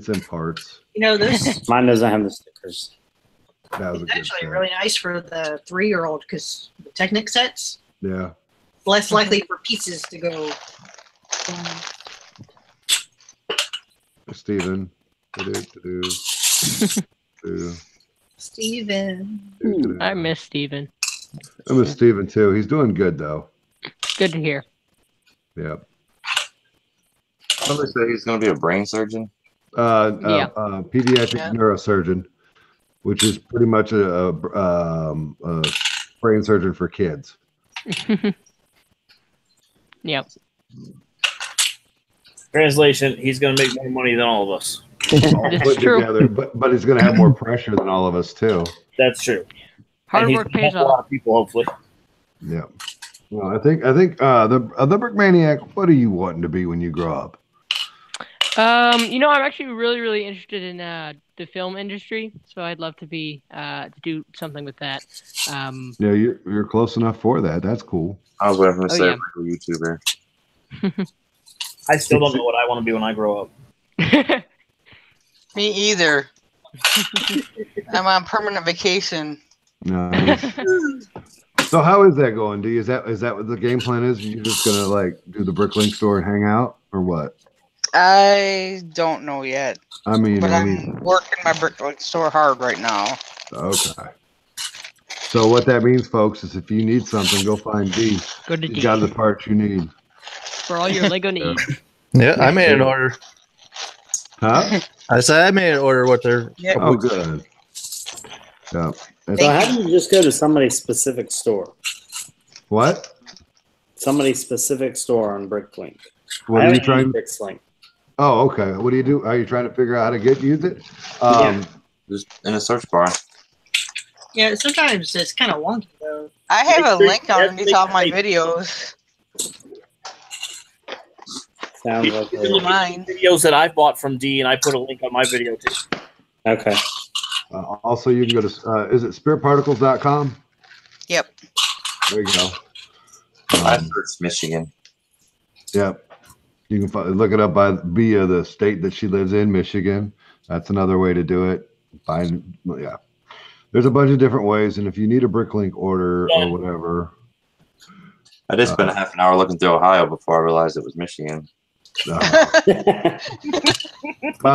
in parts. You know, this Mine doesn't have the stickers. That was is a good actually set. really nice for the 3-year-old because the Technic sets Yeah. less likely for pieces to go. Steven. Steven. I miss Steven. I miss Steven too. He's doing good though. Good to hear. Yeah. Somebody said he's going to be a brain surgeon. Yeah. Pediatric Yeah. neurosurgeon, which is pretty much a brain surgeon for kids. Yep. Translation: he's going to make more money than all of us. All It's put true. together, but he's going to have more pressure than all of us too. That's true. Hard And he's work gonna pays help a lot off. of people, hopefully. Yeah. Well, I think the Brick Maniac. What are you wanting to be when you grow up? You know, I'm actually really interested in the film industry, so I'd love to be to do something with that. Yeah, you're close enough for that. That's cool. I was waiting for him to Oh, say yeah. like a YouTuber. I still don't know what I want to be when I grow up. Me either. I'm on permanent vacation. Nice. So how is that going? Is that what the game plan is? You're just gonna like do the Bricklink store and hang out, or what? I don't know yet, I mean, but I'm working my Bricklink store hard right now. okay. So what that means, folks, is if you need something, go find D. Go to You D got the parts you need. for all your Lego needs. Yeah, I made an order. Huh? I said I made an order with her. Yeah. Oh, good. Yeah. That's- So how do you just go to somebody's specific store? What? Somebody's specific store on Bricklink. What are you trying? Bricklink. Oh, okay. What do you do? Are you trying to figure out how to use it? Just in a search bar. Yeah, sometimes it's kind of wonky though. I have a link That's underneath all my basically- videos. Sounds like You can a, look at Mine. videos that I've bought from D, and I put a link on my video too. okay. Also, you can go to is it spiritparticles.com? Yep. There you go. I searched Michigan. Yep. You can look it up via the state that she lives in, Michigan. That's another way to do it. Yeah. There's a bunch of different ways, and if you need a Bricklink order or whatever, I just spent a half an hour looking through Ohio before I realized it was Michigan. By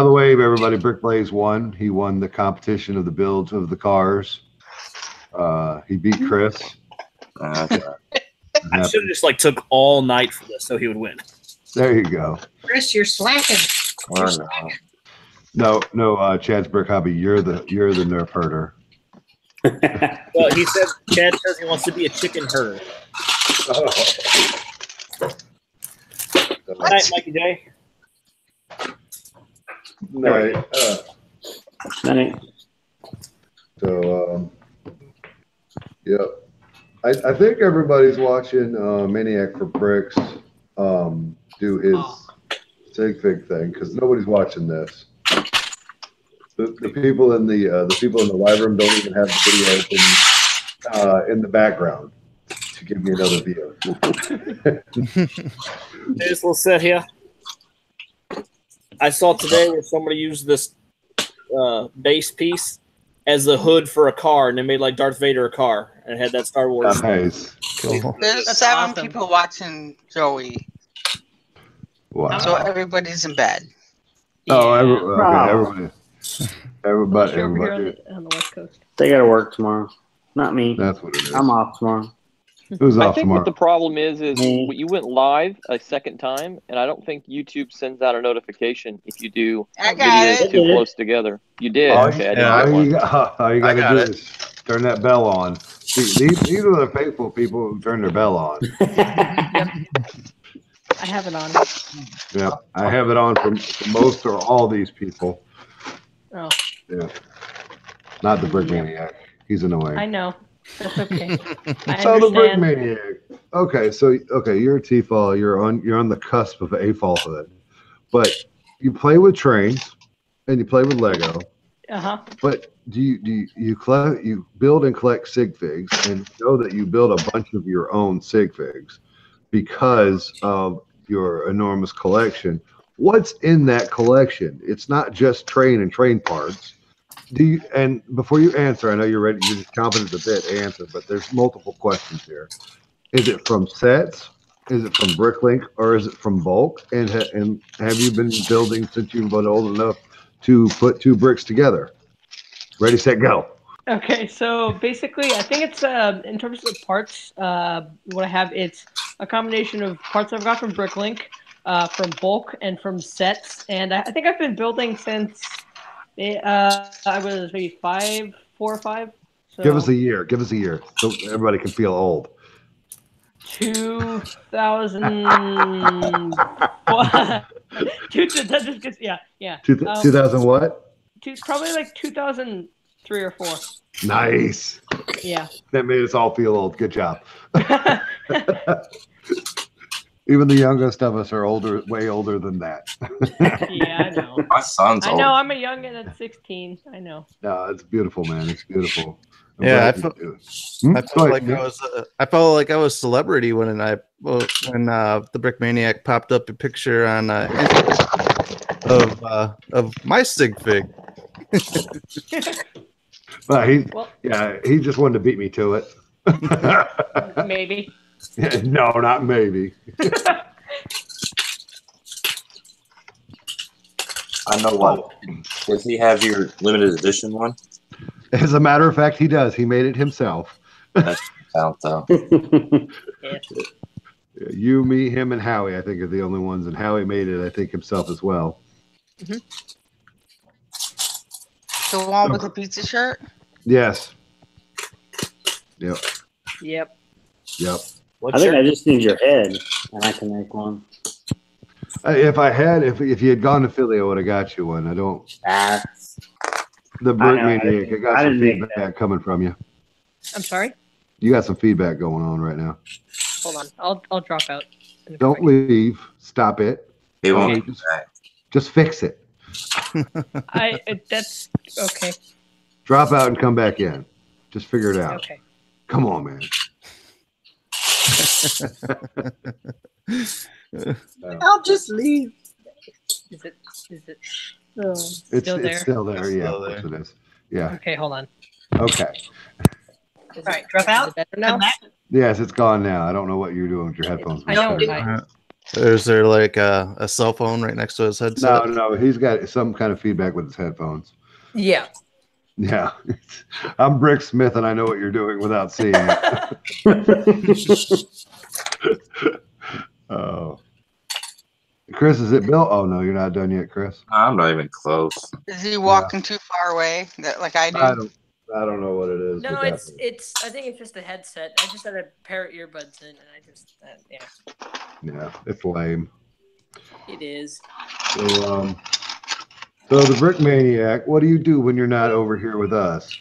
the way, everybody, Brick Blaze won. He won the competition of the builds of the cars. He beat Chris. I should have just like took all night for this so he would win. There you go. Chris, you're slacking. Or no. No, Chad's Brick Hobby. You're the nerf herder. Well, he said Chad says he wants to be a chicken herder. Good night, Mikey J. No. Night. So, yeah. I think everybody's watching Maniac for Bricks do his Sig Fig thing because nobody's watching this. The people in the live room don't even have the video open in the background to give me another view. This little set here. I saw today where somebody used this base piece as the hood for a car, and they made like Darth Vader a car, and it had that Star Wars. Nice. Cool. There's That's 7 awesome. people watching Joey, Wow. so everybody's in bed. Oh, Yeah. everybody. Unless you're over here Everybody. on the West Coast. They gotta work tomorrow. Not me. That's what it is. I'm off tomorrow. Who's I off think tomorrow? what the problem is Me. you went live a second time, and I don't think YouTube sends out a notification if you do I got videos it. too did. close together. You did. All Okay, I didn't yeah, get one. you I gotta got do it. is turn that bell on. See, these are the faithful people who turn their bell on. I have it on. Yeah, I have it on for most or all these people. Oh, Yeah, not the Brick Maniac. He's annoying. I know. That's okay. I Oh, the Brick understand. Maniac. Okay, so you're a T-fall. You're on the cusp of a fallhood, but you play with trains and you play with Lego. Uh-huh. But you collect, you build and collect sig figs, and know that you build a bunch of your own sig figs because of your enormous collection. What's in that collection? It's not just train and train parts. And before you answer, I know you're ready, you're just confident a bit to answer, but there's multiple questions here. Is it from sets? Is it from Bricklink, or is it from bulk? And have you been building since you've been old enough to put two bricks together? Ready, set, go. Okay, so basically, I think it's in terms of parts. What I have, it's a combination of parts I've got from Bricklink, from bulk, and from sets. And I think I've been building since I was maybe 4 or 5. So Give us a year. Give us a year so everybody can feel old. 2000. Yeah. 2000 what? Probably like 2003 or 4. Nice. Yeah. That made us all feel old. Good job. Even the youngest of us are older, way older than that. Yeah, I know. My son's I old. know. I'm a youngin at 16. I know. No, it's beautiful, man. It's beautiful. Yeah, I glad felt, you do it. I felt like I felt like I was celebrity when the Brick Maniac popped up a picture on of my sig fig. He just wanted to beat me to it. Maybe. No, not maybe. I know what. Does he have your limited edition one? As a matter of fact, he does. He made it himself. That's out though. You, me, him, and Howie, I think, are the only ones, and Howie made it, I think, himself as well. The one with the pizza shirt? Yes. Yep. Yep. Yep. I think I just need your head, and I can make one. If you had gone to Philly, I would have got you one. I don't. The Brick Maniac. I got some feedback coming from you. I'm sorry? You got some feedback going on right now. Hold on. I'll drop out. Don't leave. Stop it. He won't come back. Just fix it. That's okay. Drop out and come back in. Just figure it out. Okay. Come on, man. I'll just leave. Is it It's still there? It's still there. Yeah, Still of course it is. Yeah. Okay, hold on. Okay. All right, drop out. Is it better now? Come back. Yes, it's gone now. I don't know what you're doing with your headphones. I know. Is there like a cell phone right next to his headset? No, he's got some kind of feedback with his headphones. Yeah. Yeah. I'm Brick Smith, and I know what you're doing without seeing it. Oh. Chris, is it Bill? Oh, no, you're not done yet, Chris. I'm not even close. Is he walking too far away, like I do? I don't know what it is. No, but it's. I think it's just a headset. I just had a pair of earbuds in, and I just, yeah. Yeah, it's lame. It is. So the Brick Maniac, what do you do when you're not over here with us?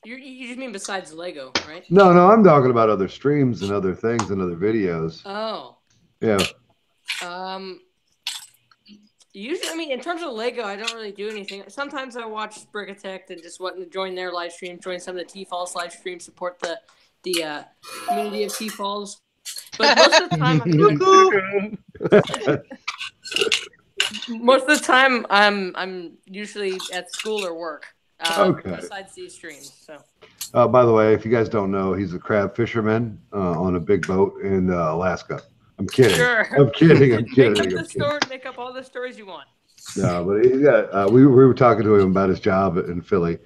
You just mean besides Lego, right? No, I'm talking about other streams and other things and other videos. Oh. Yeah. Usually, I mean, in terms of Lego, I don't really do anything. Sometimes I watch Brickitect and just want to join their live stream, join some of the T-Falls live streams, support the community of T-Falls. But most of the time, I'm usually at school or work. Okay. Besides these streams, so. By the way, if you guys don't know, he's a crab fisherman on a big boat in Alaska. I'm kidding. Sure. I'm kidding. Make up all the stories you want. No, but he's got. We were talking to him about his job in Philly.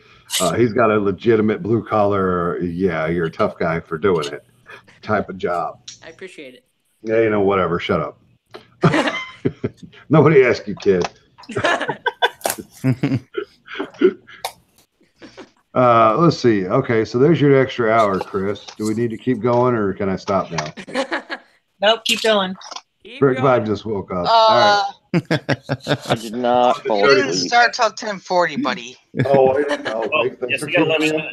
He's got a legitimate blue collar. Yeah, you're a tough guy for doing it. Type of job. I appreciate it. Yeah, whatever. Shut up. Nobody asked you, kid. Let's see. Okay, so there's your extra hour, Chris. Do we need to keep going, or can I stop now? Nope, keep going. Brick Vibe just woke up. All right. I did not fall You didn't asleep. start till 10:40, buddy. Oh, I didn't know. Thanks for keeping me on.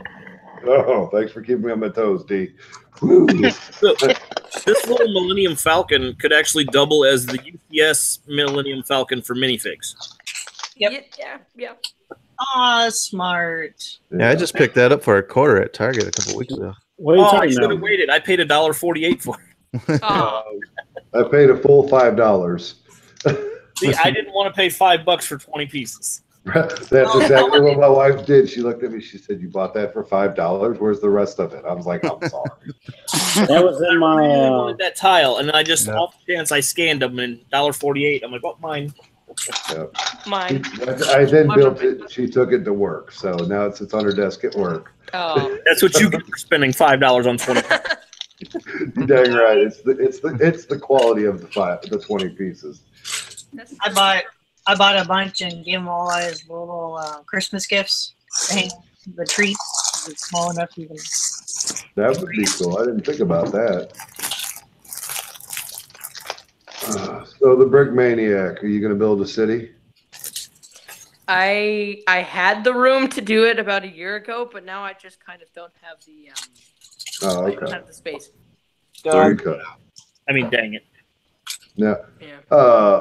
Oh, thanks for keeping me on my toes, D. This little Millennium Falcon could actually double as the UCS Millennium Falcon for minifigs. Yep. Yeah. Ah, smart. Yeah, I just picked that up for $1 at Target a couple weeks ago. What are you Oh, I talking should have about? waited. I paid $1.48 for it. Oh, I paid a full $5. See, I didn't want to pay $5 for 20 pieces. That's exactly what my wife did. She looked at me. She said, "You bought that for $5. Where's the rest of it?" I was like, "I'm sorry." That was in I my. really wanted that tile, and I just Yeah. off the chance I scanned them and $1.48. I'm like, "Oh, mine." Yeah. mine. I then My built bad. it. She took it to work, so now it sits on her desk at work. Oh. That's what you get for spending $5 on 20. You're dang right. It's the quality of the 20 pieces. I bought a bunch and gave him all his little Christmas gifts. To hang the tree. It's small enough you can. That would be cool. I didn't think about that. So the Brick Maniac, are you going to build a city? I had the room to do it about a year ago, but now I just kind of don't have the Oh, I don't okay. have the space. Okay. I mean, dang it. Now, Yeah.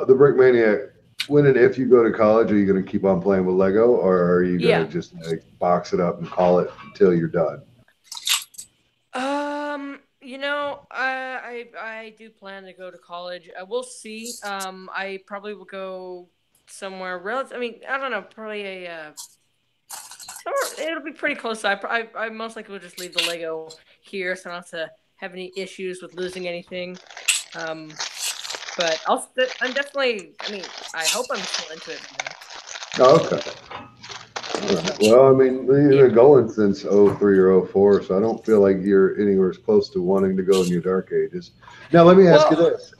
the Brick Maniac. When and if you go to college, are you going to keep on playing with Lego, or are you going to just like box it up and call it until you're done? You know, I do plan to go to college. We'll see. I probably will go somewhere relative. I mean, I don't know, probably a somewhere, it'll be pretty close. I most likely will just leave the Lego here, so I don't have to have any issues with losing anything. But I'm definitely. I mean, I hope I'm still into it. Oh, okay. All right. Well, I mean, you've been going since 03 or 04, so I don't feel like you're anywhere close to wanting to go in your dark ages. Now, let me ask you this.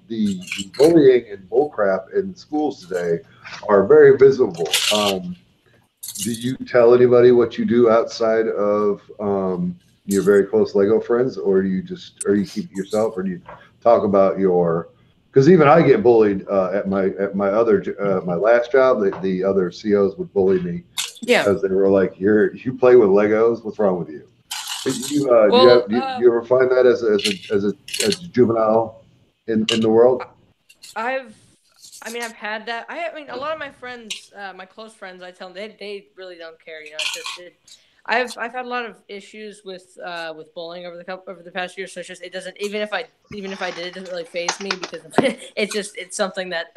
The bullying and bullcrap in schools today are very visible. Do you tell anybody what you do outside of your very close Lego friends, or do you keep it yourself, or do you talk about your? Because even I get bullied at my my last job. The other COs would bully me because they were like, "You play with Legos? What's wrong with you?" Do you ever find that as a juvenile in the world? I've had that. I mean, a lot of my friends, my close friends, I tell them they really don't care. You know, I've had a lot of issues with bullying over the past year. So it's just, it doesn't, even if I did, it doesn't really faze me because it's something that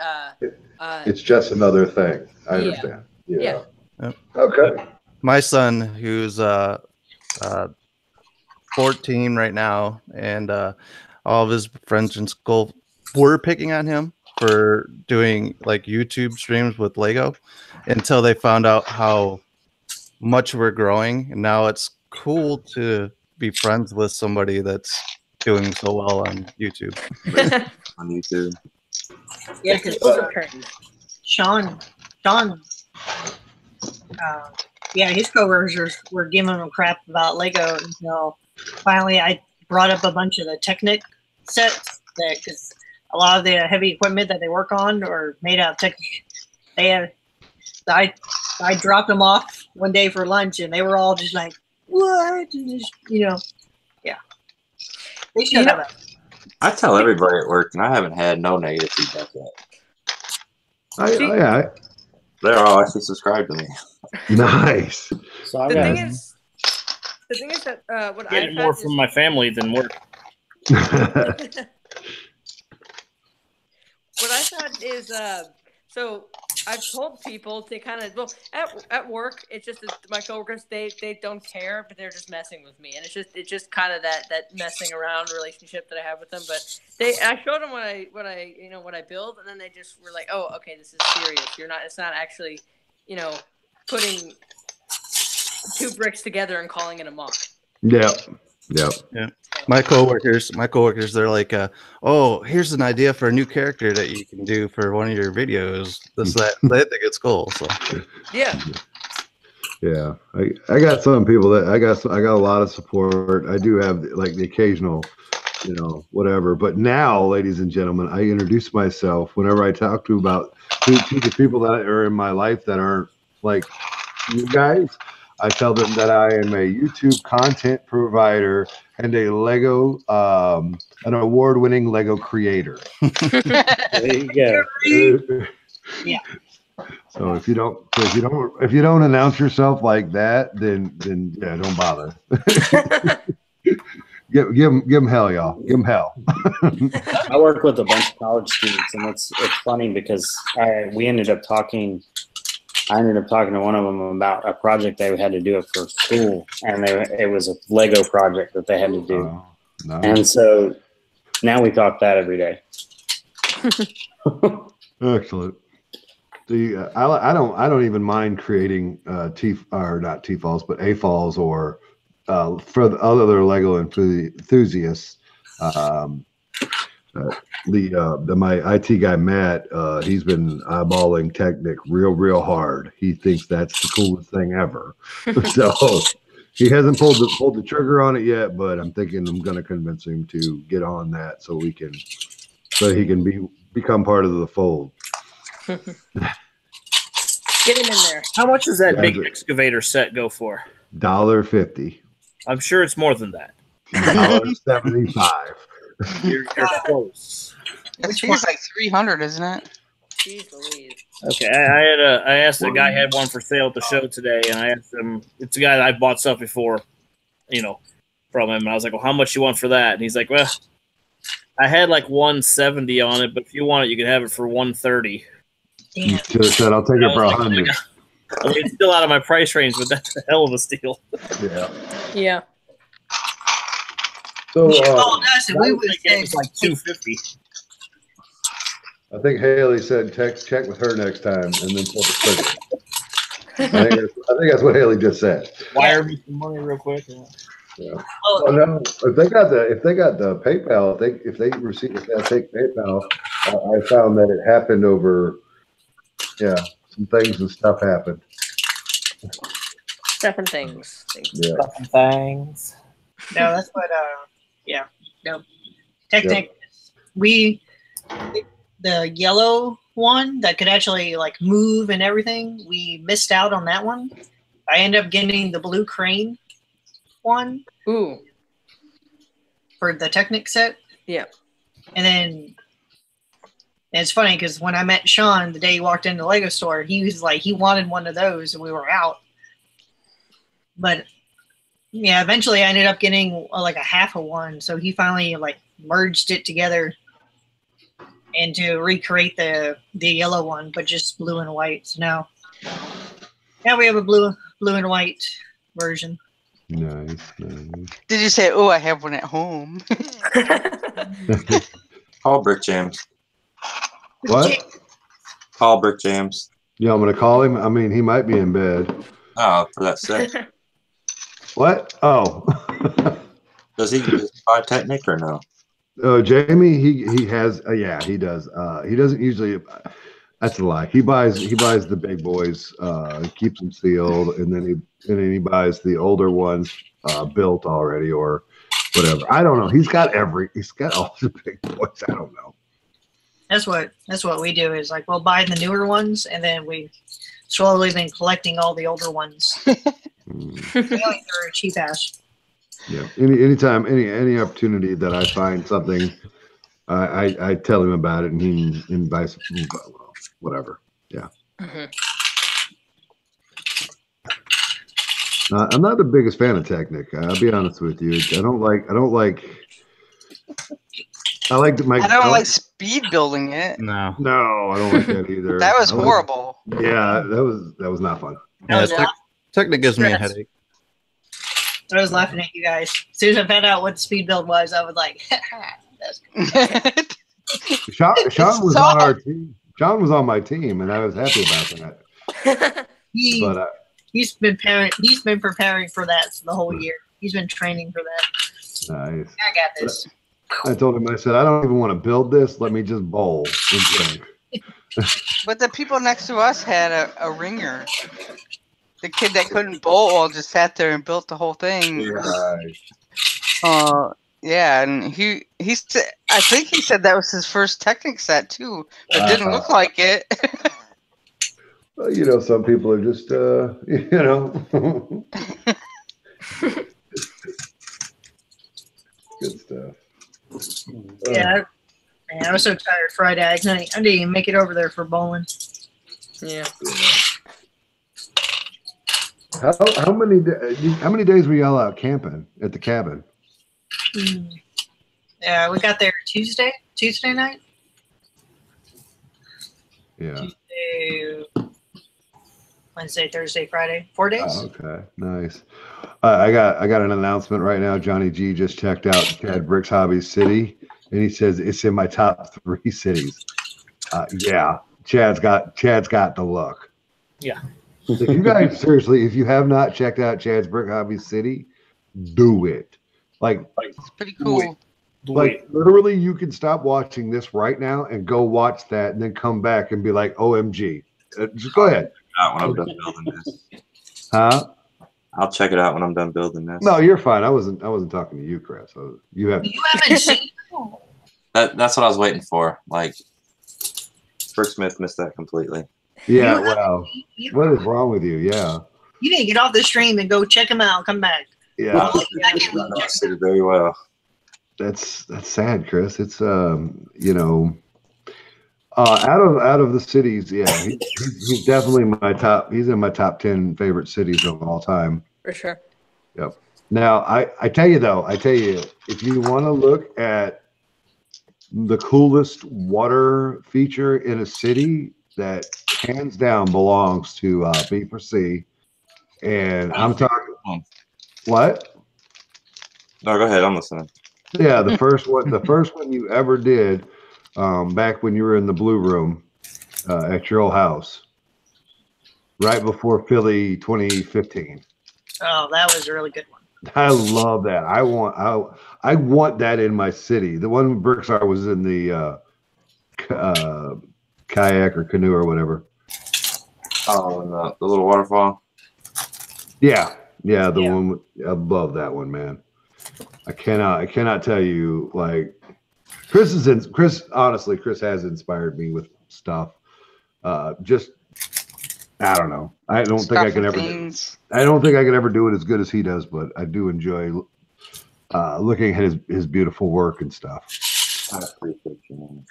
it's just another thing. I understand. Yeah. Yep. Okay. My son, who's 14 right now, and all of his friends in school were picking on him for doing like YouTube streams with Lego until they found out how much we're growing, and now it's cool to be friends with somebody that's doing so well on YouTube. On YouTube. Yeah, because Sean, his coworkers were giving him crap about Lego until finally I brought up a bunch of the Technic sets because a lot of the heavy equipment that they work on are made out of Technic. I dropped them off one day for lunch, and they were all just like, "What?" And just, yeah. They should have it. I tell everybody at work, and I haven't had no negative feedback yet. They're all actually subscribed to me. Nice. So the thing is that what I Get more from my family than work. What I thought is so I've told people to kind of at work. It's just that my coworkers they don't care, but they're just messing with me, and it's just kind of that messing around relationship that I have with them. But I showed them what I build, and then they just were like, "Oh, okay, this is serious. It's not actually, putting two bricks together and calling it a mock." Yep. Yeah. My coworkers, they're like, "Oh, here's an idea for a new character that you can do for one of your videos." They think it's cool. So yeah. Yeah, I got some people that I got a lot of support. I do have like the occasional, whatever. But now, ladies and gentlemen, I introduce myself whenever I talk to the people that are in my life that aren't like you guys. I tell them that I am a YouTube content provider and a Lego, an award-winning Lego creator. There you go. Yeah. So if you don't announce yourself like that, then yeah, don't bother. give them hell, y'all. Give them hell. I work with a bunch of college students, and it's funny because I ended up talking to one of them about a project they had to do it for school, and it was a Lego project that they had to do. Oh, nice. And so now we talk that every day. Excellent. I don't even mind creating not T-falls, but A-falls or for the other Lego enthusiasts. My IT guy Matt, he's been eyeballing Technic real hard. He thinks that's the coolest thing ever. So he hasn't pulled the trigger on it yet, but I'm thinking I'm going to convince him to get on that so he can become part of the fold. Get him in there. How much does that big excavator set go for? $1.50. I'm sure it's more than that. $1.75. You're close. It's like 300, isn't it? Jeez Louise. Okay, I asked the guy had one for sale at the show today, and I asked him. It's a guy that I bought stuff before, from him. And I was like, "Well, how much you want for that?" And he's like, "Well, I had like 170 on it, but if you want it, you can have it for 130." You should have said, "I'll take it for 100." I mean, it's still out of my price range, but that's a hell of a steal. Yeah. Yeah. So We would it's like 250. I think Haley said check with her next time, and then pull the trigger. I think that's what Haley just said. Wire me some money real quick. Yeah. Oh no! If they got the PayPal, if they receive that take PayPal, I found that it happened over. Yeah, some things and stuff happened. Different things. Yeah. Things. No, that's what. Yeah. No. Technic. The yellow one that could actually like move and everything. We missed out on that one. I ended up getting the blue crane one. Ooh. For the Technic set. Yeah. And then it's funny because when I met Sean the day he walked into the Lego store, he was like he wanted one of those, and we were out. But yeah, eventually I ended up getting like a half of one, so he finally like merged it together and to recreate the yellow one, but just blue and white. So now we have a blue and white version. Nice. Did you say, "Oh, I have one at home"? Call Brick Jams. What? Call Brick Jams. Yeah, I'm gonna call him. I mean, he might be in bed. Oh, for that set. What? Oh. Does he buy Technic or no? Jamie, he has. Yeah, he does. He doesn't usually. That's a lie. He buys the big boys, keeps them sealed, and then he buys the older ones built already or whatever. I don't know. He's got all the big boys. I don't know. That's what we do is like we'll buy the newer ones and then we slowly been collecting all the older ones. They're cheap ass. Yeah. Anytime any opportunity that I find something, I tell him about it and he invites whatever. Yeah. Mm-hmm. I'm not the biggest fan of Technic. I'll be honest with you. I don't like. I don't like speed building it. No, I don't like that either. That was horrible. Yeah, that was not fun. Yeah, Technic gives me a headache. I was laughing at you guys. As soon as I found out what the speed build was, I was like, that's cool. Sean was on our team. Sean was on my team, and I was happy about that. He's been preparing for that the whole year. He's been training for that. Nice. I got this. I told him, I said, I don't even want to build this. Let me just bowl and drink. But the people next to us had a ringer. The kid that couldn't bowl just sat there and built the whole thing. Right. Yeah, and he said, I think he said that was his first Technic set too. It didn't look like it. Well, some people are just, good stuff. Yeah, man, I was so tired Friday. I didn't even make it over there for bowling. Yeah. How many days were y'all out camping at the cabin? Yeah, we got there Tuesday night. Yeah. Tuesday, Wednesday, Thursday, Friday, 4 days. Oh, okay, nice. I got an announcement right now. Johnny G just checked out Chad Brick's Hobby City, and he says it's in my top 3 cities. Yeah, Chad's got the look. Yeah. If you guys seriously, if you have not checked out Chad's Brick Hobby City, do it. Like It's pretty cool. Like literally, you can stop watching this right now and go watch that, and then come back and be like, "OMG!" Just go ahead. Out when I'm done building this. Huh? I'll check it out when I'm done building this. No, you're fine. I wasn't talking to you, Chris. You You haven't seen. That's what I was waiting for. Like, Brick Smith missed that completely. Yeah. You- Wow. You, What is wrong with you? Yeah. you need to get off the stream and go check them out. Come back. Yeah. I know I did it very well. That's sad, Chris. It's out of the cities, yeah, he's definitely my top. He's in my top 10 favorite cities of all time. For sure. Yep. Now I tell you, if you want to look at the coolest water feature in a city, that hands down belongs to B4C, and I'm talking what? No, go ahead. I'm listening. Yeah, the first one you ever did, back when you were in the blue room at your old house, right before Philly 2015. Oh, that was a really good one. I love that. I want that in my city. The one with Brickstar was in the kayak or canoe or whatever. Oh, and the little waterfall. Yeah, the one. I love that one, man. I cannot tell you, like, Chris honestly, Chris has inspired me with stuff. Just, I don't know. I don't think I could ever do it as good as he does, but I do enjoy looking at his beautiful work and stuff. I appreciate you, man.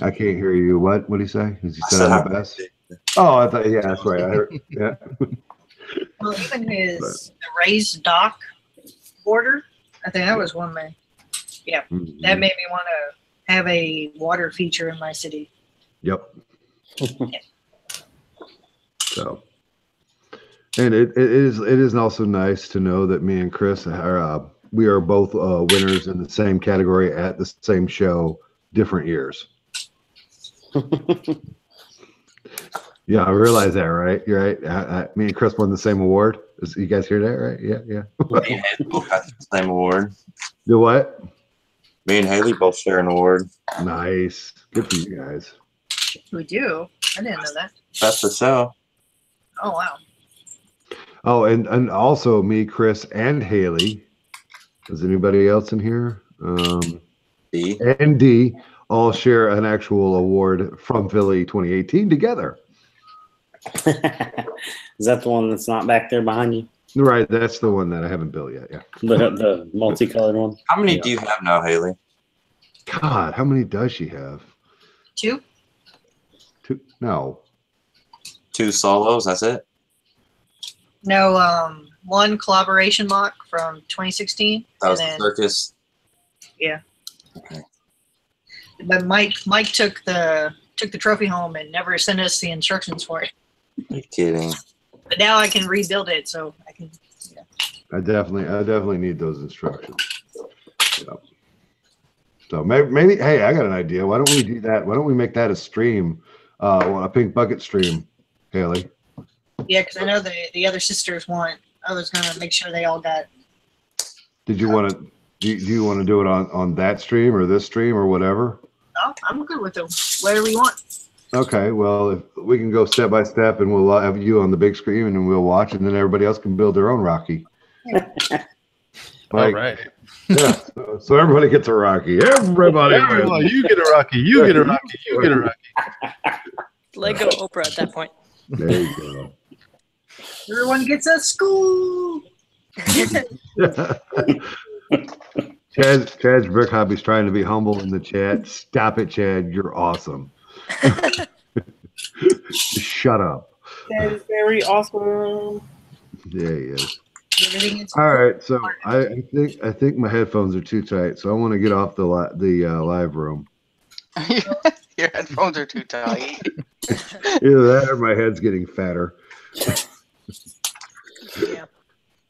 I can't hear you. What did he say? He I said said I'm the best. Oh, I thought, yeah, that's right. I heard, yeah. Well, even his raised dock border, I think that was one man. Yeah, Mhm. that made me want to have a water feature in my city. Yep. So, and it is also nice to know that me and Chris are we are both winners in the same category at the same show, different years. Yeah, I realize that, right? You're right. Me and Chris won the same award. You guys hear that, right? Yeah. Me and Haley both got the same award. Do what? Me and Haley both share an award. Nice. Good for you guys. We do. I didn't know that. That's the show. Oh wow. Oh, and also me, Chris, and Haley. Is anybody else in here? D. And D all share an actual award from Philly 2018 together. Is that the one that's not back there behind you? Right, that's the one that I haven't built yet. Yeah. The multicolored one? How many Yeah. do you have now, Haley? God, how many does she have? 2? 2? No. 2 solos. That's it. No, one collaboration mock from 2016. That was and the then, circus. yeah. Okay. But Mike took the trophy home and never sent us the instructions for it. Are you kidding? But now I can rebuild it, so I can. Yeah. I definitely need those instructions. Yeah. So maybe hey, I got an idea. Why don't we do that? Why don't we make that a stream, a pink bucket stream, Haley? Yeah, because I know the other sisters want. I was gonna make sure they all got. Did you want to? Do you want to do it on that stream or this stream or whatever? Oh, I'm good with them. Whatever you want. Okay, well, if we can go step by step, and we'll have you on the big screen, and we'll watch, and then everybody else can build their own Rocky. All right. Yeah, so everybody gets a Rocky. Everybody. Everyone, you get a Rocky. You get a Rocky. You get a Rocky. Lego Oprah at that point. There you go. Everyone gets a school. Chad's Brick Hobby's trying to be humble in the chat. Stop it, Chad. You're awesome. Just shut up. That is very awesome. Yeah, he is. Everything is All right, so I think my headphones are too tight, so I want to get off the live room. Your headphones are too tight. Either that or my head's getting fatter. Yeah.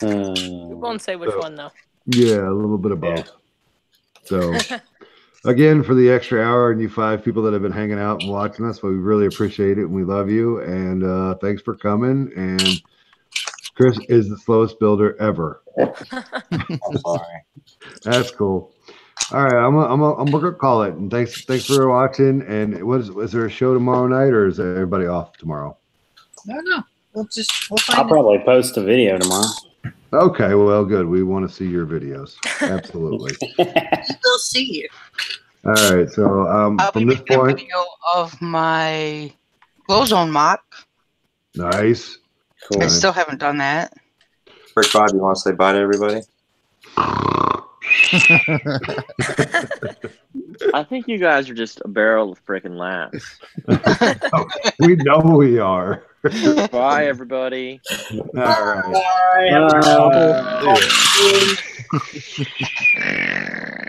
We won't say which one though. Yeah, a little bit of both. So, again, for the extra hour and you 5 people that have been hanging out and watching us, we really appreciate it and we love you. And thanks for coming. And Chris is the slowest builder ever. I'm sorry. That's cool. All right, I'm gonna call it. And thanks for watching. And is there a show tomorrow night, or is everybody off tomorrow? No. We'll I'll find it. probably post a video tomorrow. Okay, well, good. We want to see your videos. Absolutely. We'll see you. All right, so I'll be from this making a point, video of my glow zone mock. nice. Cool. I still haven't done that. Rick Bob, you want to say bye to everybody? I think you guys are just a barrel of freaking laughs. We know we are. Bye, everybody. All right. Bye. Have a good couple. Yeah.